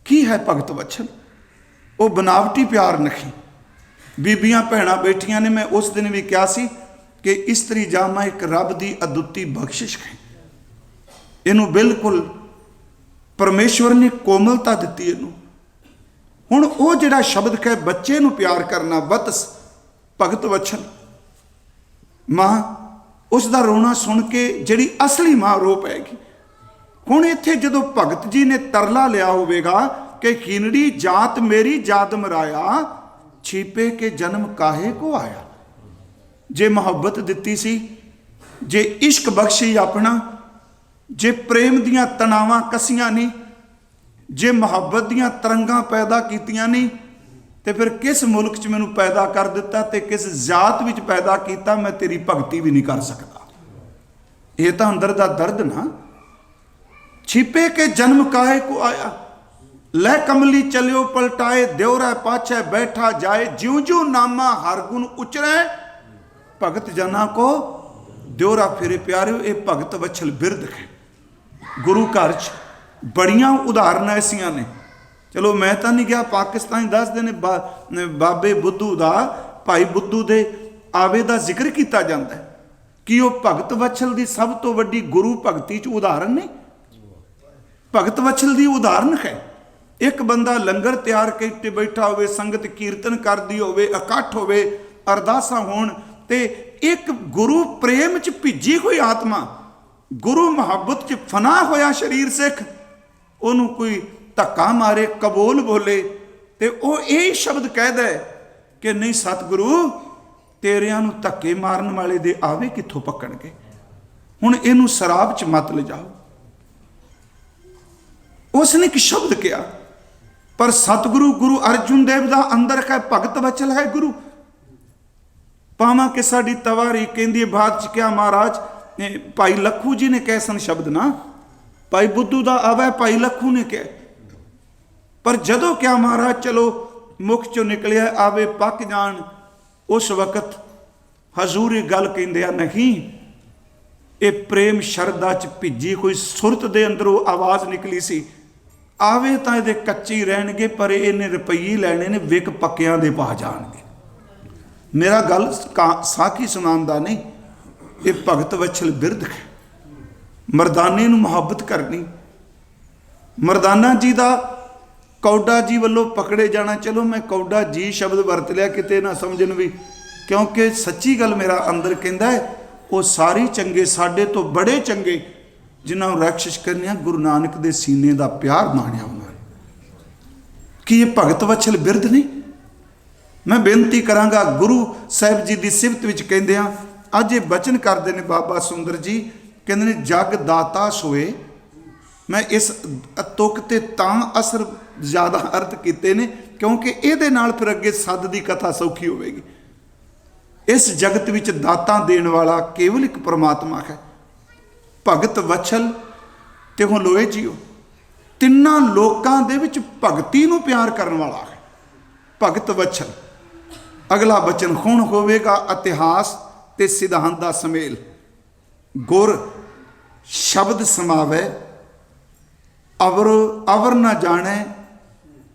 की है भगत वचन? वो बनावटी प्यार नहीं। बीबियां भैणां बैठियां ने, मैं उस दिन भी कहा सी कि इस्तरी जामा एक रब की अदुੱਤੀ बख्शिश है। इनू बिल्कुल परमेश्वर ने कोमलता दी। इनू हुण वो जिहड़ा शब्द कहे बच्चे नूं प्यार करना, वतस भगत वचन, मां उसका रोना सुन के जिहड़ी असली मां रो पैगी। हुण इत्थे जदों भगत जी ने तरला लिया होवेगा कि कीनड़ी जात मेरी जात मराया, छिपे के जन्म काहे को आया। जे मुहब्बत दिती सी, जे इश्क बख्शी अपना, जे प्रेम दियां तनावां कसियां नहीं, जे मुहब्बत दियां तरंगां पैदा कीतियां नहीं, तो फिर किस मुल्क च मैनू पैदा कर दिता ते किस जात विच पैदा किया, मैं तेरी भगती भी नहीं कर सकता। ये तो अंदर दा दर्द ना। छिपे के जन्म काहे को आया, लै कमली चलियो पलटाए, देवरा पाछे बैठा जाए, ज्यों ज्यों नामा हर गुण उचरे, भगत जना को देवरा फिरे प्यारे। ये भगत वछल बिरद है। गुरु घर च बड़ियां उदाहरण ऐसियां ने। चलो मैं तो नहीं गया, पाकिस्तान दसदे ने बाबे बुद्धू का, भाई बुद्धू दे आवे का जिक्र किया जाता है कि वह भगत वछल की सब तो वड्डी गुरु भगती च उदाहरण ने। भगत वछल की उदाहरण है। एक बंदा लंगर तैयार करके बैठा होवे, संगत कीर्तन करदी होवे, इकट्ठ होवे, अरदासां होण, ते एक गुरु प्रेम च भिजी हुई आत्मा, गुरु मुहब्बत च फना होया शरीर सिख, उन्होंने कोई धक्का मारे, कबूल बोले, ते वो यही शब्द कह दे कि नहीं सतगुरु तेरियां नूं धक्के मारन वाले दे आवे कित्थों पकड़नगे, हुण इहनूं शराब च मत ले जाओ। उसने एक शब्द किया, पर सतगुरु गुरु अर्जुन देव का अंदर है भगत वचल है गुरु। पावा कि साडी तवारी कहंदी बात च क्या महाराज भाई लखू जी ने कहे सन शब्द ना, भाई बुद्धू का आवे भाई लखू ने कहा, पर जदों क्या महाराज चलो मुख चो निकलिया आवे पक जान, उस वक्त हजूर ये गल कहंदे नहीं, ये प्रेम शरदा च भिजी कोई सुरत दे अंदरों आवाज़ निकली सी, आवे तो ये कच्चे रहणगे पर इन्हें रुपये लैने ने विक पक्कियां दे पा जाणगे। मेरा गल साखी सुनांदा नहीं, ये भगत वछल बिरद है। मरदाने नूं मुहब्बत करनी, मरदाना जी का कौडा जी वालों पकड़े जाना। चलो मैं कौडा जी शब्द वरत लिया किते ना समझन भी, क्योंकि सच्ची गल मेरा अंदर कहंदा है वो सारी चंगे साडे तो बड़े चंगे जिन्होंने रक्षिश करनी गुरु नानक दे सीने का प्यार माणिया उन्होंने। कि ये भगत वछल बिरद नहीं। मैं बेनती करांगा गुरु साहिब जी की सिफत विच कहंदे आ, अज ये बचन करते हैं बाबा सुंदर जी, कहते हैं जग दाता सोए। मैं इस तुक ते तां असर ज़्यादा अर्थ किए ने क्योंकि ये नाल फिर अगे सद की कथा सौखी होगी। इस जगत विच दाता देण वाला केवल एक परमात्मा है। भगत वछल ते हलोए जीओ तिन्ना लोकां दे विच भगती नूं प्यार करन वाला है भगत वछल। अगला बचन हुण होवेगा इतिहास ते सिद्धांत दा समेल, गुर शब्द समावे अवर अवर ना जाने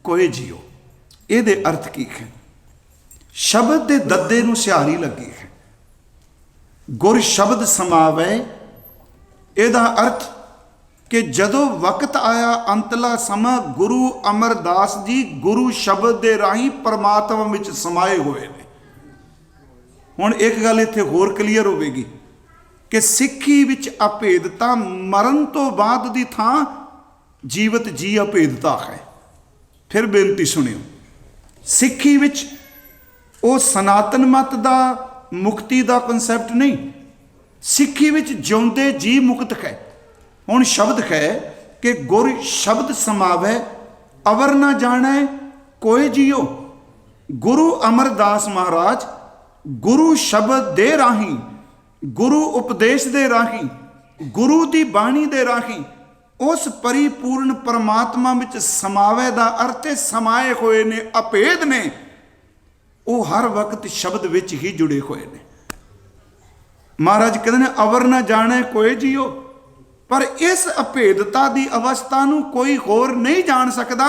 कोई जियो। ये अर्थ की है? शब्द के दद्दे नूं सिहारी लगी है। गुर शब्द समावे, ਇਹਦਾ अर्थ कि जदों वक्त आया अंतला समा गुरु अमरदास जी गुरु शब्द के राही परमात्मा में समाए हुए ने। हुण एक गल इत्थे होर क्लीयर होगी कि सिੱਖੀ विच अभेदता मरण तो बाद दी थां जीवत जी अभेदता है। फिर बेनती सुनियो, सिੱਖੀ विच वो सनातन मत दा मुक्ति दा कंसैप्ट नहीं, सिੱਖੀ विच जिउंदे जी मुक्त है। हुण शब्द है कि गुर शब्द समावे अवर ना जाने कोई जियो। गुरु अमरदास महाराज गुरु शब्द दे राही, गुरु उपदेश दे राही, गुरु दी बाणी दे राही उस परिपूर्ण परमात्मा विच समावे दा अर्थ समाए हुए ने, अभेद ने, वो हर वक्त शब्द विच ही जुड़े हुए ने। महाराज कहते ने अवर न जाने कोई जियो, पर इस अभेदता की अवस्था नूं कोई होर नहीं जान सकता।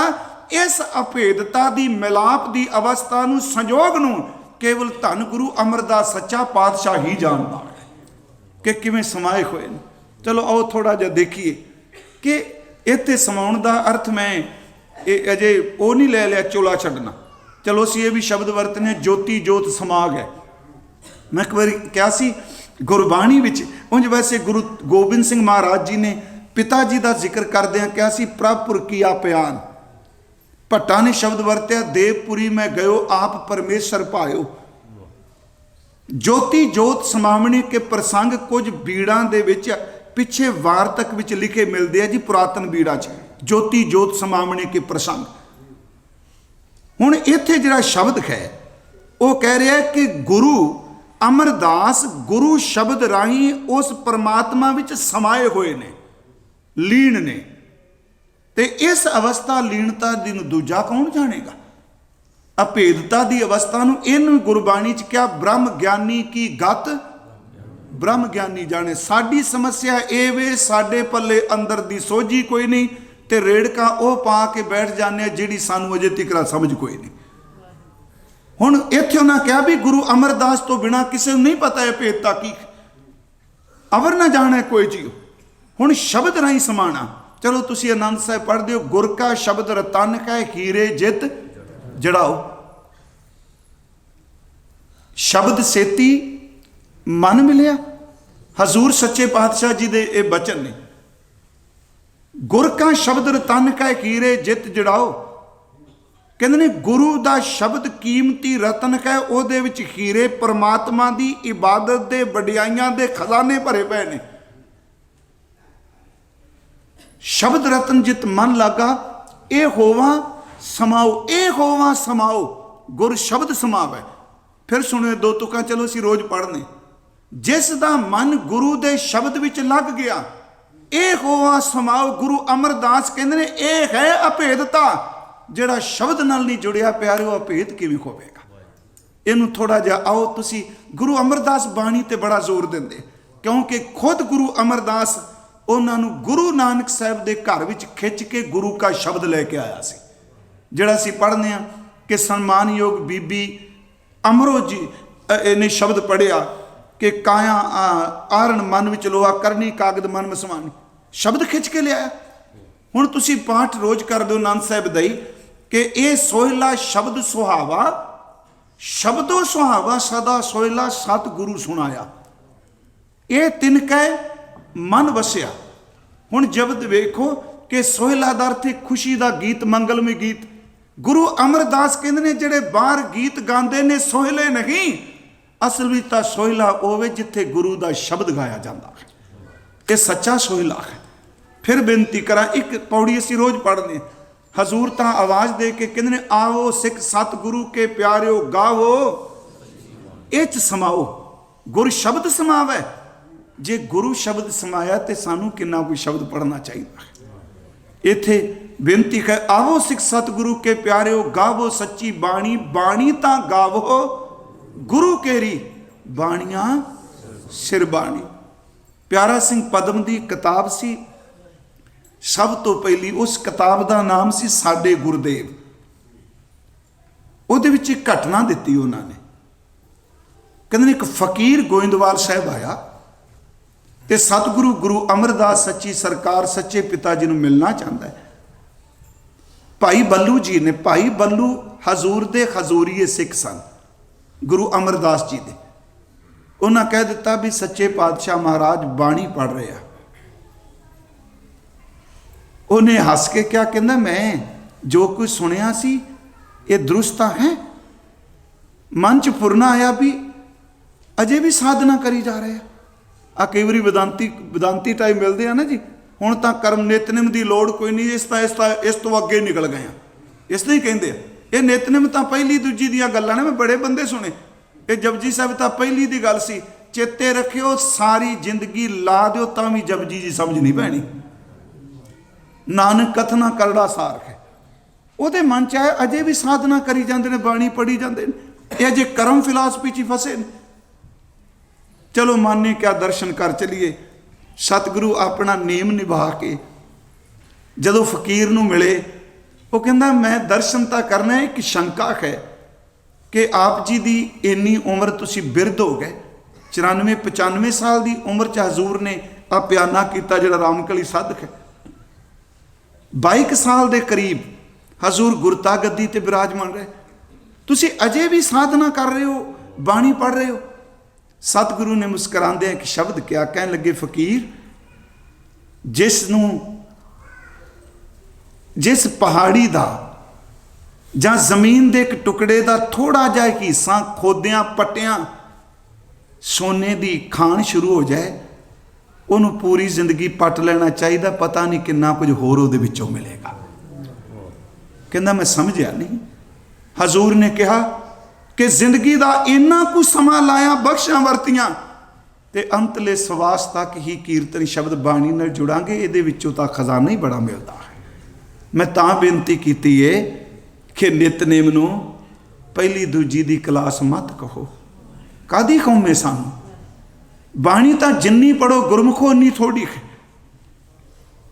इस अभेदता की मिलाप की अवस्था नूं संजोग नूं केवल धन गुरु अमरदास सच्चा पातशाह ही जानता है कि किवें समाए हुए ने। चलो आओ थोड़ा जिहा देखिए कि इत्थे समाउण दा अर्थ मैं अजे वो नहीं ले लिया चोला छड्डना। चलो असीं ये भी शब्द वरतने ज्योति जोत समाग है। मैं एक बार क्या सी गुरबाणी विच उंज वैसे गुरु गोबिंद सिंह महाराज जी ने पिता जी का जिक्र करदिआं क्या सी प्रभुर किया प्यान। भट्टा ने शब्द वरत्या देवपुरी में गयो आप परमेश्वर पायो। ज्योति जोत समावणी के प्रसंग कुछ बीड़ां दे विच पिछे वार्तक विच लिखे मिलते हैं जी, पुरातन बीड़ा च ज्योति जोत समावणी के प्रसंग। हुण इत्थे जिहड़ा शब्द है वो कह रहा है कि गुरु अमरदास गुरु शब्द राही उस परमात्मा विच समाए हुए ने, लीन ने। ते इस अवस्था लीनता दी दूजा कौन जानेगा? अभेदता की अवस्था नूं इन गुरबाणी च क्या ब्रह्म ज्ञानी की गत ब्रह्म ज्ञानी जाने। साडी समस्या ये वे साडे पल्ले अंदर दी सोझी कोई नहीं ते रेड़का वो पा के बैठ जाने जिहड़ी सानू अजे तिकरा समझ कोई नहीं। हुण इत्थे उन्हां कहा भी गुरु अमरदास तो बिना किसी नूं नहीं पता है भेदता की, अवर ना जाने कोई जियो। हुण शब्द राही समाना। चलो तुसीं आनंद साहिब पढ़दे हो, गुर का शब्द रतन कै हीरे जित जड़ाओ। शब्द सेती मन मिलिया। हजूर सच्चे पातशाह जी दे ये बचन ने, गुर का शब्द रतन कै हीरे जित जड़ाओ। कहते ने गुरु का शब्द कीमती रतन है, उहदे विच हीरे परमात्मा की इबादत के वडियाइयां दे खजाने भरे पे ने। शब्द रतन जित मन लागा ए होवा समाओ, ए होवा समाओ गुर शब्द समावे। फिर सुनियो दो तुका, चलो असीं रोज पढ़ने। जिस दा मन गुरु दे शब्द विच लग गया ए होवा समाओ। गुरु अमरदास कहते ने ए है अभेदता। जिहड़ा शब्द नाल नहीं जुड़िया प्यारिओ अभेद किवें होवेगा? इनू थोड़ा जिहा आओ तुसीं। गुरु अमरदास बाणी ते बड़ा जोर दिंदे, क्योंकि खुद गुरु अमरदास उन्होंने गुरु नानक साहब के घर विच खिंच के गुरु का शब्द लैके आया सी। जिहड़ा असीं पढ़ने आ कि सन्मानयोग बीबी अमरो जी ने शब्द पढ़िया कि काया आरण मन विच लोहा करनी कागद मन मसवानी। शब्द खिंच के लिया। हुण तुसीं पाठ रोज कर दो आनंद साहिब दई कि ये सोहला शब्द सुहावा, शब्दों सुहावा सदा सोहला सतगुरु सुनाया। ये तिनकै मन वसिया। हुण जब वेखो कि सोहला दा अर्थ खुशी का गीत, मंगलमय गीत। गुरु अमरदास कहते ने जिहड़े बाहर गीत गाते ने सोहले नहीं, असल में तो सोहला होवे जिथे गुरु का शब्द गाया जाता है। ये सच्चा सोहला है। फिर बेनती करा, एक पौड़ी असीं रोज पढ़ने। हजूर तां आवाज़ दे के कहते ने आओ सिख सतगुरु के प्यारिओ गावो इच समाओ। गुर शब्द समावे। जे गुरु शब्द समाया तो सानू कितना कोई शब्द पढ़ना चाहिए। इत्थे बेनती है आवो सिख सतगुरु के प्यारिओ गावो सच्ची बाणी। बाणी तां गावो गुरु केरी बाणियां सिर बाणी। प्यारा सिंह पदम की किताब सी। सब तो पहली उस किताब का नाम सी साडे गुरदेव। उहदे विच एक घटना दिती उन्होंने। कहते एक फकीर गोइंदवाल साहब आया तो सतगुरु गुरु अमरदास सच्ची सरकार सच्चे पिता जी को मिलना चाहता है। भाई बल्लू जी ने, भाई बल्लू हजूर दे हजूरीए सिख सन गुरु अमरदास जी दे। उन्हें कह दिता भी सच्चे पातशाह महाराज बाणी पढ़ रहे हैं। उन्हें हस के क्या कहना, मैं जो कुछ सुनिया सी ये दुरुस्त है। मन च फुरना आया भी अजे भी साधना करी जा रहे हैं। आ कई बार वेदांती टाइप मिलते हैं ना जी, हुण तां कर्म नितनेम की लोड़ कोई नहीं, इस तो अगे निकल गए। इस नहीं कहते ये नितनेम तां पहली दूजी दियां गल्लां ने। मैं बड़े बंदे सुने ये जपजी साहब तां पहली दी गल सी। चेते रखियो सारी जिंदगी ला दिओ तां भी जपजी जी समझ नहीं पैनी। नानक कथना करड़ा सार है। उहदे मन च आया अजे भी साधना करी जाते हैं, बाणी पढ़ी जाते हैं। ये अजे कर्म फिलासफी च फसे ने। चलो माने क्या दर्शन कर चलीए। सतगुरु अपना नेम निभा के जदों फकीर नूं मिले, वो कहंदा मैं दर्शन तां करना है। एक शंका है कि आप जी दी इन्नी उम्र तुसीं बिरध हो गए, 94-95 साल की उम्र च हजूर ने आ प्याना किया जिहड़ा रामकली साधक है। 22 साल के करीब हजूर गुरता गद्दी ते विराजमान रहे, तुसीं अजे भी साधना कर रहे हो, बाणी पढ़ रहे हो। सतगुरु ने मुस्करांदे एक शब्द क्या कहन लगे, फकीर जिस पहाड़ी का जां जमीन के एक टुकड़े का थोड़ा जिहा हिस्सा खोदियां पट्टियां सोने की खान शुरू हो जाए, उन्होंने पूरी जिंदगी पट लेना चाहिए, पता नहीं कितना कुछ होर उहदे विचों मिलेगा। कहंदा मैं समझिया नहीं। हजूर ने कहा कि जिंदगी का इन्ना कुछ समा लाया, बख्शां वरतियां ते अंतले सवास तक ही कीर्तन शब्द बाणी नाल जुड़ांगे, इहदे विचों तां खजाना ही बड़ा मिलता है। मैं तां बेनती कीती है कि नितनेम नूं पहली दूजी दी क्लास मत कहो। कादी कौमे सानू बाणी तां जिन्नी पढ़ो गुरमुखो उन्नी थोड़ी है।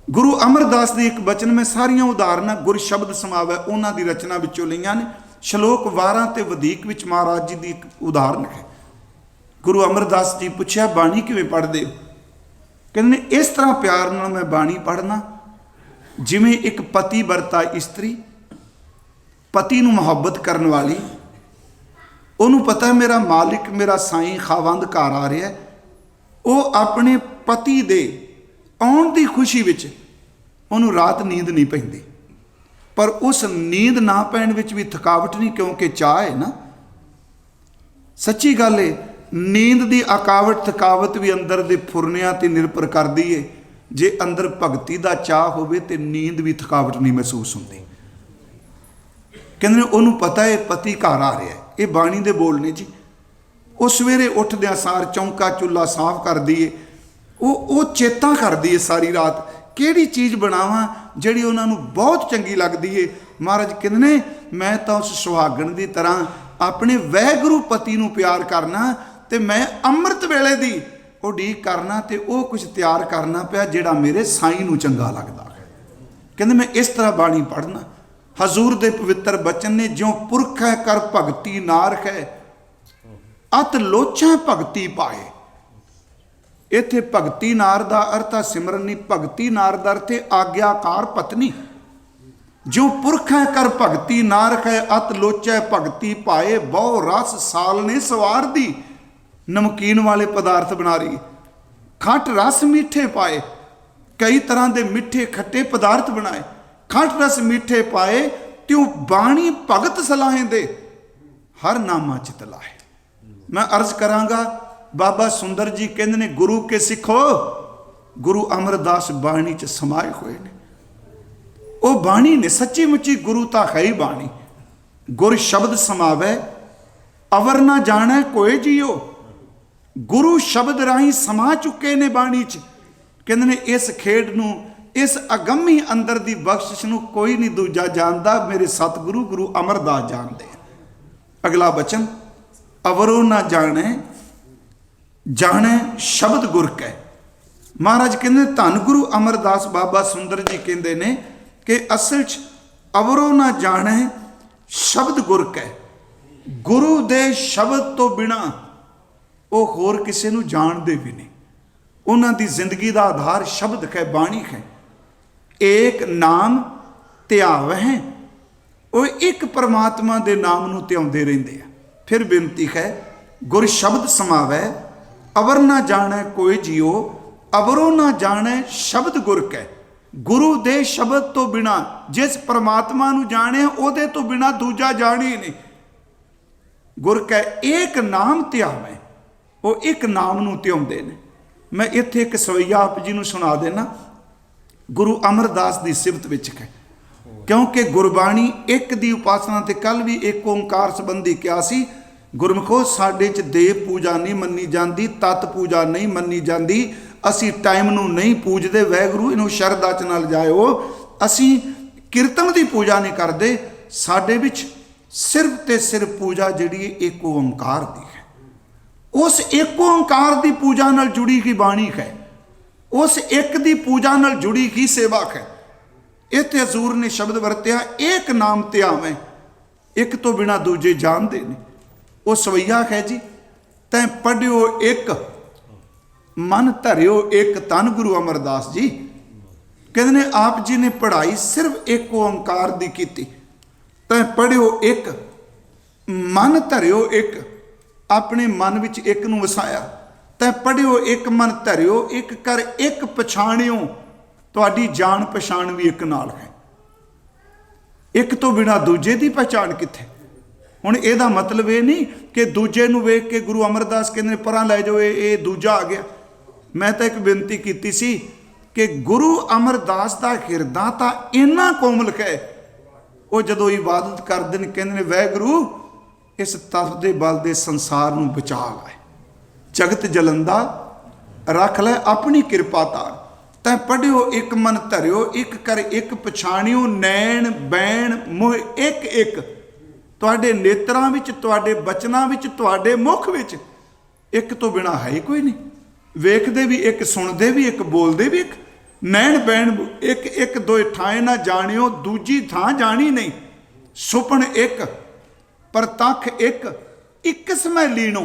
गुरु अमरदास के एक बचन में सारिया उदाहरण गुर शब्द समावे उन्हां दी रचना विचों लईआं ने। श्लोक 12 ते वधीक विच महाराज जी की एक उदाहरण है। गुरु अमरदास जी पूछया बाणी किवें पढ़दे हो? कहंदे इस तरह प्यार नाल मैं बाणी पढ़ना जिवें एक पति वरता इस्त्री पति नूं मुहब्बत करन वाली, उन्होंने पता है मेरा मालिक मेरा साईं खावंद घर आ रहा है, वो अपने पति दे आउण दी खुशी विच उन्होंने रात नींद नहीं पैंदी, पर उस नींद ना पैण विच भी थकावट नहीं, क्योंकि चाह है ना। सच्ची गल है, नींद की अकावट थकावट भी अंदर दे फुरनियां ते निर्भर करदी है। जे अंदर भगती का चाह होवे ते नींद भी थकावट नहीं महसूस होंदी। कहंदे उन्होंने पता है पति घर आ रहा है, ये बाणी दे बोल ने जी। वो सवेरे उठद्या सार चौंका चुल्ला साफ कर दिए, वो चेता करदी है सारी रात किहड़ी चीज़ बनावां जिहड़ी उन्होंने बहुत चंगी लगदी है। महाराज कहंदे मैं तो उस सुहागण की तरह अपने वैगुरु पति नूं प्यार करना, ते मैं अमृत वेले दी उਡੀक करना, ते वो कुछ तैयार करना पिया जिहड़ा मेरे साईं नूं चंगा लगदा है। कहंदे मैं इस तरह बाणी पढ़ना। हजूर दे पवित्र बचन ने ज्यों पुरख है कर भगती नार है, अत लोचा भगती पाए। इत्थे भगती नार का अर्थ सिमरन नहीं, भगती नार का अर्थ आग्याकार पत्नी। जो पुरख है कर भगती नार है, अत लोचा भगती पाए। बहु रस साल ने सवार दी, नमकीन वाले पदार्थ बना रही। खट रस मीठे पाए, कई तरह के मिठे खट्टे पदार्थ बनाए। खट रस मीठे पाए, त्यों बाणी भगत सलाहें दे, हर नामा चित लाए। मैं अर्ज करांगा, बाबा सुंदर जी कहंदे ने गुरु के सिखो, गुरु अमरदास बाणी च समाए हुए ने। वो बाणी ने सच्ची मुच्ची गुरु ता है ही बाणी। गुर शब्द समावे अवर ना जाने कोई जियो, गुरु शब्द राही समा चुके ने बाणी च। कहंदे ने इस खेड नूं, इस अगम्मी अंदर दी बख्शिश नूं कोई नहीं दूजा जानदा, मेरे सतगुरु गुरु अमरदास जानदे। अगला बचन, अवरो ना जाने जाने शब्द गुर कै। महाराज कहंदे धन गुरु अमरदास बाबा सुंदर जी कहंदे ने कि असल च अवरो ना जाने शब्द गुर कै। गुरु दे शब्द तो बिना वो होर किसी नूं जानदे भी नहीं। उन्हां दी जिंदगी का आधार शब्द है, बाणी है। एक नाम ध्यावह, वो एक परमात्मा के नाम नूं ध्याउंदे रहिंदे आ। फिर बेनती है, गुर शब्द समावै अवर ना जाने कोई जियो, अवरो ना जाने शब्द गुर कै। गुरु दे शब्द तो बिना जिस परमात्मा नूं जाने उहदे तो बिना दूजा जाने ही नहीं। गुर कै एक नाम ध्यावै, वो एक नाम नूं ध्याउंदे ने। मैं इत्थे एक सवैया आप जी नूं सुना देना, गुरु अमरदास की सिफत विच है। क्योंकि गुरबाणी एक दी उपासना ते कल भी एक ओंकार संबंधी क्या सी, गुरमुखो साडे च देव पूजा नहीं मन्नी जाती, तत् पूजा नहीं मन्नी जाती, असी टाइम नूं नहीं पूजते, वैगुरू इनू शरदा च नाल जाओ, असी कीर्तन की पूजा नहीं करते, साडे विच सिर्फ ते सिर्फ पूजा जिहड़ी एक ओंकार दी है। उस एक ओंकार की पूजा नाल जुड़ी ही बाणी है, उस एक दी पूजा नाल जुड़ी ही सेवा है। इत्थे हजूर ने शब्द वरत्या एक नाम ते आवें, एक तो बिना दूजे जानते ने। वो सवैया है जी, तैं पढ़ियो एक मन धरियो एक, तन गुरु अमरदास जी कहते ने आप जी ने पढ़ाई सिर्फ एक ओंकार दी कीती। तैं पढ़ियो एक मन धरियो एक, अपने मन विच एक नूं वसाया। तैं पढ़ियो एक मन धरियो एक, कर एक पछाणियो, तुहाडी जान पछाण भी एक नाल है। एक तो बिना दूजे की पहचान कित्थे। हुण इहदा मतलब ये नहीं कि दूजे नूं वेख के गुरु अमरदास कहंदे परां लै जाओ ये दूजा आ गया। मैं तो एक बेनती की सी कि गुरु अमरदास का हिरदा तो इन्ना कोमल है, वो जदों इबादत करते हैं कहते हैं वाहिगुरू इस तप दे बल दे संसार नूं बचा लै, जगत जलंदा रख लै अपनी कृपा तार। तैं पढ़ियो एक मन धरियो एक, कर एक पछाणियो, नैण बैण मोह एक एक, तुहाडे नेत्रां विच तुहाडे बचनां विच तुहाडे मुख विच एक तो बिना है ही कोई नहीं। वेखदे भी एक, सुनदे भी एक, बोलदे भी एक। नैण बैण एक एक, दो ठाए ना जानियो दूजी थां जानी नहीं। सुपन एक परतख एक, एक समय लीनो।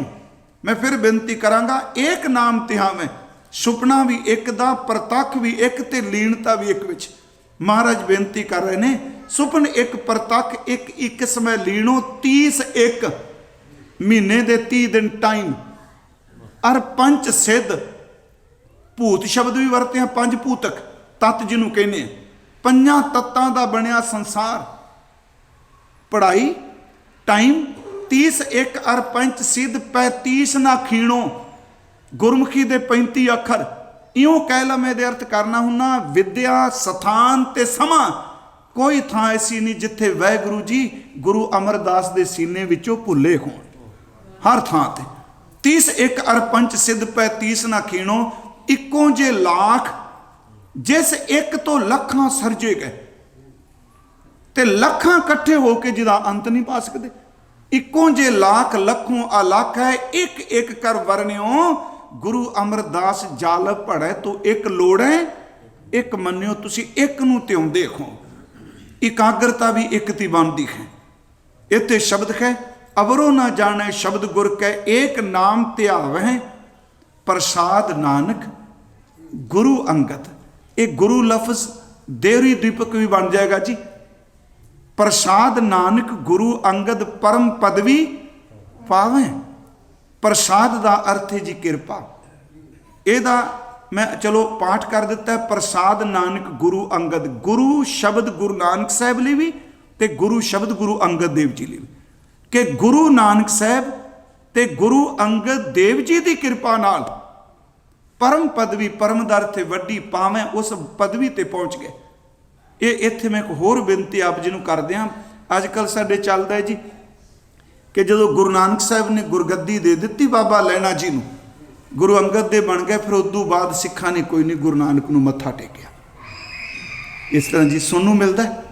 मैं फिर बेनती करांगा एक नाम तिहावें, सुपना भी एक दा, परतख भी एक ते लीनता भी एक विच। महाराज बेनती कर रहे ने सुपन एक परतख एक, एक समय लीनो 30 एक, महीने दे 30 दिन टाइम। अर पंच सिद्ध, भूत शब्द भी वरते हैं, पंज भूतक तत्त जिन्हों कहने, पंजा तत्तां दा बनिया संसार। पढ़ाई टाइम 30 एक, अर पंच सिद्ध 35 ना खीणो। गुरमुखी दे 35 अखर। इयों कह ला मैं दे अर्थ करना हुन्ना, विद्या स्थान ते समा कोई थां ऐसी नहीं जिथे वाहिगुरू जी गुरु अमरदास दे सीने विचों भुले होण। हर थां ते 30 एक, अर पंच सिद्ध 35 ना खीणो। इक्कों जे लाख, जिस एक तो लखां सरजे गए, ते लखां कट्ठे होके जिदा अंत नहीं पा सकते। इक्कों जे लाख लखों अलख है, एक एक कर वरण्यो। गुरु अमरदास जाल पढ़े तो एक लोड़े, एक मन्यो तुसी एक नूं त्योंदे हो। एकाग्रता भी एक ती बनती है। इत्थे शब्द है अवरो ना जाने शब्द गुर कै, एक नाम ध्यावै प्रसाद नानक गुरु अंगद। एक गुरु लफ्ज देवरी दीपक भी बन जाएगा जी। प्रसाद नानक गुरु अंगद परम पदवी पावे। प्रसाद का अर्थ है जी कृपा। एदा मैं चलो पाठ कर दिता है, प्रसाद नानक गुरु अंगद। गुरु शब्द गुरु नानक साहब लिए भी ते गुरु शब्द गुरु अंगद देव जी लिए भी, कि गुरु नानक साहब ते गुरु अंगद देव जी की कृपा नाल परम पदवी, परम दा अर्थ वड्डी पावें, उस पदवी ते पहुँच गए। ये इत्थे मैं एक होर बेनती आप जी नूं करदे हां। अजकल साडे चलदा है जी कि जदों गुरु नानक साहब ने गुरगद्दी दे दित्ती बाबा लैणा जी नूं, गुरु अंगद दे बन गए, फिर उदों बाद सिखां ने कोई नहीं गुरु नानक नूं मत्था टेकिया। इस तरह जी सुनू मिलता है।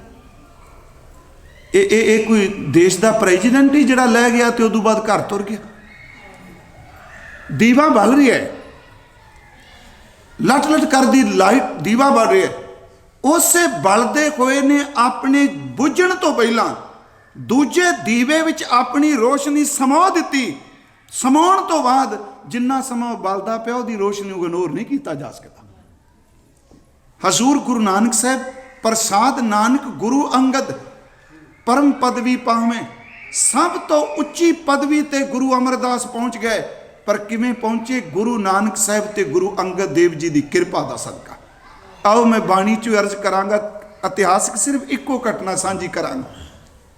ये कोई देश का प्रेजिडेंट ही जिहड़ा लै गया तो उदों बाद घर तुर गया। दीवा बल रहा है, लट लट कर दी लाइट दीवा बल रहा है। उसे बलदे हुए ने अपने बुझण तो पहला दूजे दीवे विच अपनी रोशनी समो दी। समाउण तो बाद जिन्ना समा बलदा पिया उहदी रोशनी नूं इग्नोर नहीं किया जा सकता। हजूर गुरु नानक साहब प्रसाद नानक गुरु अंगद परम पदवी पावें। सब तो उच्ची पदवी ते गुरु अमरदास पहुँच गए। पर किवें पहुँचे? गुरु नानक साहब ते गुरु अंगद देव जी की कृपा का सदका। आओ मैं बाणी चो अर्ज करांगा, इतिहासक सिर्फ इको घटना साझी करांगा।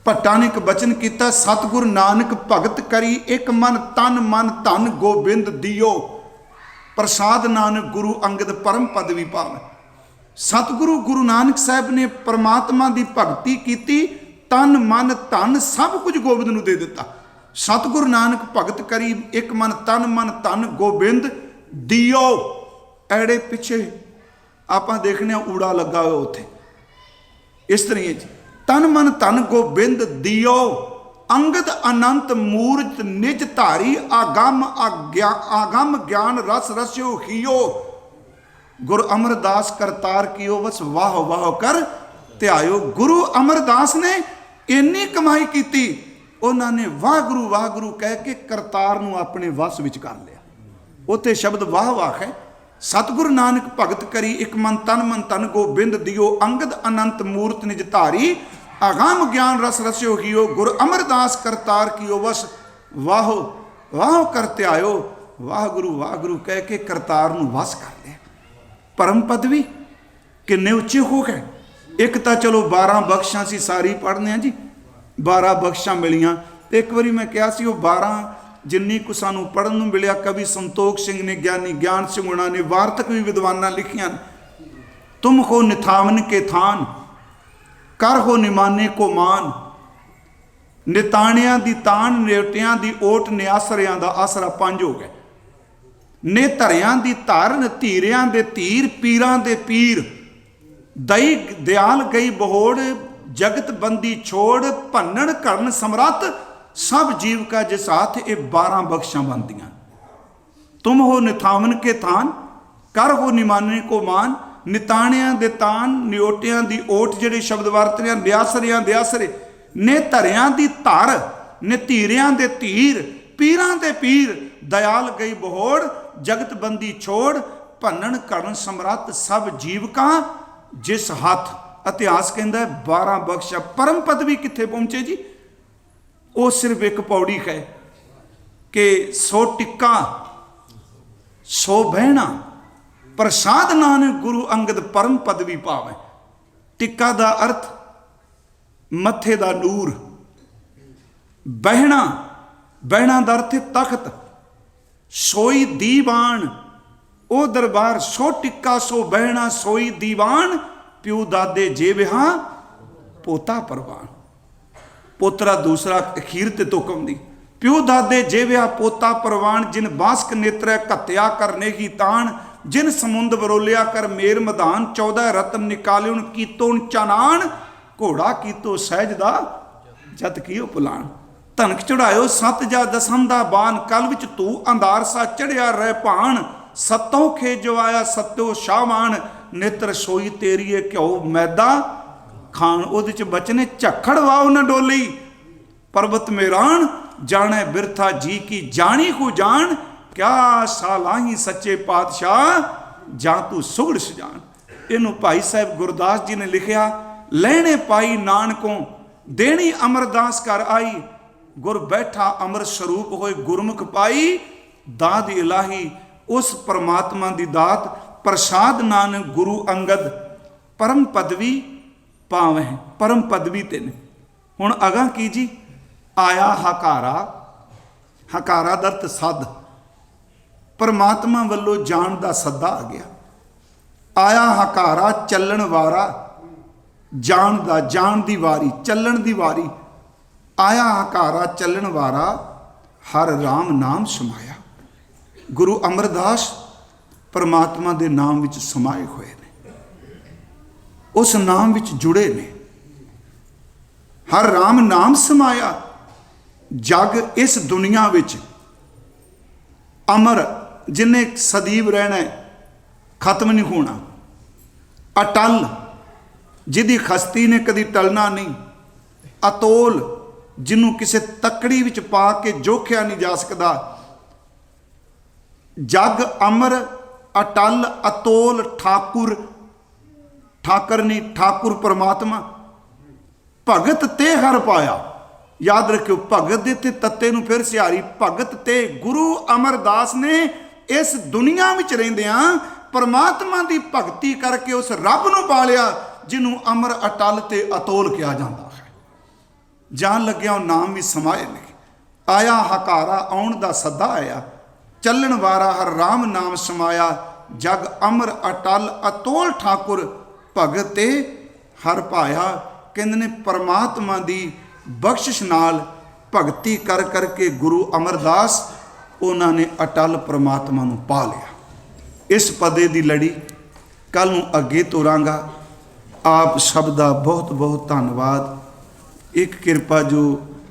भट्टा ने एक बचन किया, सतगुरु नानक भगत करी एक मन तन मन धन गोबिंद दियो। प्रसाद नानक गुरु अंगद परम पदवी पावे। सतगुरु गुरु नानक साहब ने परमात्मा की भगती की, तन मन धन सब कुछ गोबिंद नूं दे दिता। सतगुरु नानक भगत करी एक मन धन गोबिंद दियो। एड़े पिछे आप देखने ऊड़ा लगा हुआ उत्थे। इस तरह जी तन मन धन गोबिंद दियो। अंगद अनंत मूर्त निज धारी आगम आगम ज्ञान रस रस्यो हियो। गुरु अमरदास करतार कियो बस वाह वाह कर ध्यायो। गुरु अमरदास ने इन्नी कमाई की, उन्होंने वाह गुरु कह के करतार नूं अपने वस विच कर लिया। उत्थे शब्द वाह वाह है। सतगुरु नानक भगत करी एक मन तन गोबिंद दियो। अंगद अनंत मूर्त निज धारी आगम ज्ञान रस रस्यो हियो। गुरु अमरदास करतार कियो बस वाह वाह करते आयो। वाह गुरु कह के करतार नूं वस कर लिया। परम पदवी किन्ने उच्चे हो गए। एक तो चलो 12 बख्शां सी सारी पढ़ने जी, 12 बख्शां मिलियां। तो एक बारी मैं कहा सी वो 12 जिन्नी को सानू पढ़न नूं मिलिया, कवि संतोख सिंह ने, ज्ञानी ज्ञान सिंह हुणा ने, वार्तक भी विद्वानां लिखियां। तुम हो निथावन के थान, कर हो निमाने को मान। निताणियां दी तान, नेवटियां दी ओट, निआसरियां दा आसरा। 5 हो गए। नेधरियां दी धर, धीरियां दे धीर, पीरां दे पीर। दई दयाल गई बहोड़, जगत बंदी छोड़। भन्नण करन समरथ, सब जीव का जिस हाथ। ये 12 बख्शां बनदियां। तुम हो निथावन के थान, कर हो निमाने को मान। निताणियां दे तान, निओटियां दी ओट, जिहड़े शब्द वरतने, निआसरियां दे आसरे। नेधरियां दी धर, निधीरियां दे धीर, पीरां दे पीर। दयाल गई बहोड़, जगत बंदी छोड़। भन्नण करन समरथ, सब जीव का जिस हाथ। इतिहास कहता है 12 बख्शा। परम पदवी कित्थे पहुंचे जी? वो सिर्फ एक पौड़ी है कि 100 टिक्का 100 बहना, प्रसाद नानक गुरु अंगद परम पदवी पावे। टिक्का दा अर्थ मथे दा नूर, बहना दा अर्थ तख्त, सोई दीवान ओ दरबार। 100 टिक्का 100 बहना, सोई दीवान। प्यू दादे जे विहा पोता परवान। पोतरा दूसरा अखीर ते तुकम दी। प्यू दादे जे विहा पोता परवान। जिन बास्क नेत्र घत्या करने की तान। जिन समुंद बरोलिया कर मेर मैदान। 14 रत्न निकालिउन कीतो चानान। घोड़ा कीतो सहजदा जत कियो पुलान। धनक चढ़ायो 7 जा दसम दा बान। कल विच तू अंधार सा चढ़िया रह भान। सतों खे जवाया सत्यो शाहमान। नेत्र सोई तेरीए घ्यो मैदा खान। उहदे च बचने झखड़ वाव न डोली। पर्वत मेरान जाने बिरथा जी की जानी को जान। क्या सालाही सच्चे पातशाह जा तू सुगड़ सजान। इनू भाई साहब गुरदास जी ने लिखिया। लहने पाई नानकों देनी अमरदास कर आई। गुर बैठा अमर स्वरूप होए गुरमुख पाई। दाद इलाही उस परमात्मा दी दात। प्रसाद नानक गुरु अंगद परम पदवी पावे। परम पदवी तेन हुण अगा की जी? आया हकारा। हकारा दर्थ सद, परमात्मा वालों जान दा सदा आ गया। आया हकारा चलन वारा, जान दा जान दी वारी, चलन दी वारी। आया हकारा चलन वारा, हर राम नाम समाया। गुरु अमरदास परमात्मा दे नाम विच समाए हुए ने, उस नाम विच जुड़े ने। हर राम नाम समाया। जग इस दुनिया विच अमर, जिन्हें सदैव रहना है, खत्म नहीं होना। अटल, जिहदी खस्ती ने कदी टलना नहीं। अतोल, जिन्हों किसी तकड़ी विच पा के जोखिया नहीं जा सकता। जग अमर अटल अतोल ठाकुर। ठाकर नहीं, ठाकुर परमात्मा। भगत ते हर पाया। याद रखियो, भगत दे ते तत्ते नूं फिर सिहारी। भगत ते गुरु अमरदास ने इस दुनिया विच रहिंदियां परमात्मा दी भगती करके उस रब नूं पा लिया जिन्हों अमर अटल ते अतोल कहा जाता है। जान लग्या नाम भी समाए ने। आया हकारा आउण दा सदा आया। चलन वारा हर राम नाम समाया। जग अमर अटल अतोल ठाकुर। भगत ते हर पाया। कहंदे ने परमात्मा दी बख्शिश नाल भगती कर करके गुरु अमरदास उन्होंने अटल परमात्मा नूं पा लिया। इस पदे दी लड़ी कल नूं अगे तुरांगा। आप सब दा बहुत बहुत धन्नवाद। एक किरपा जो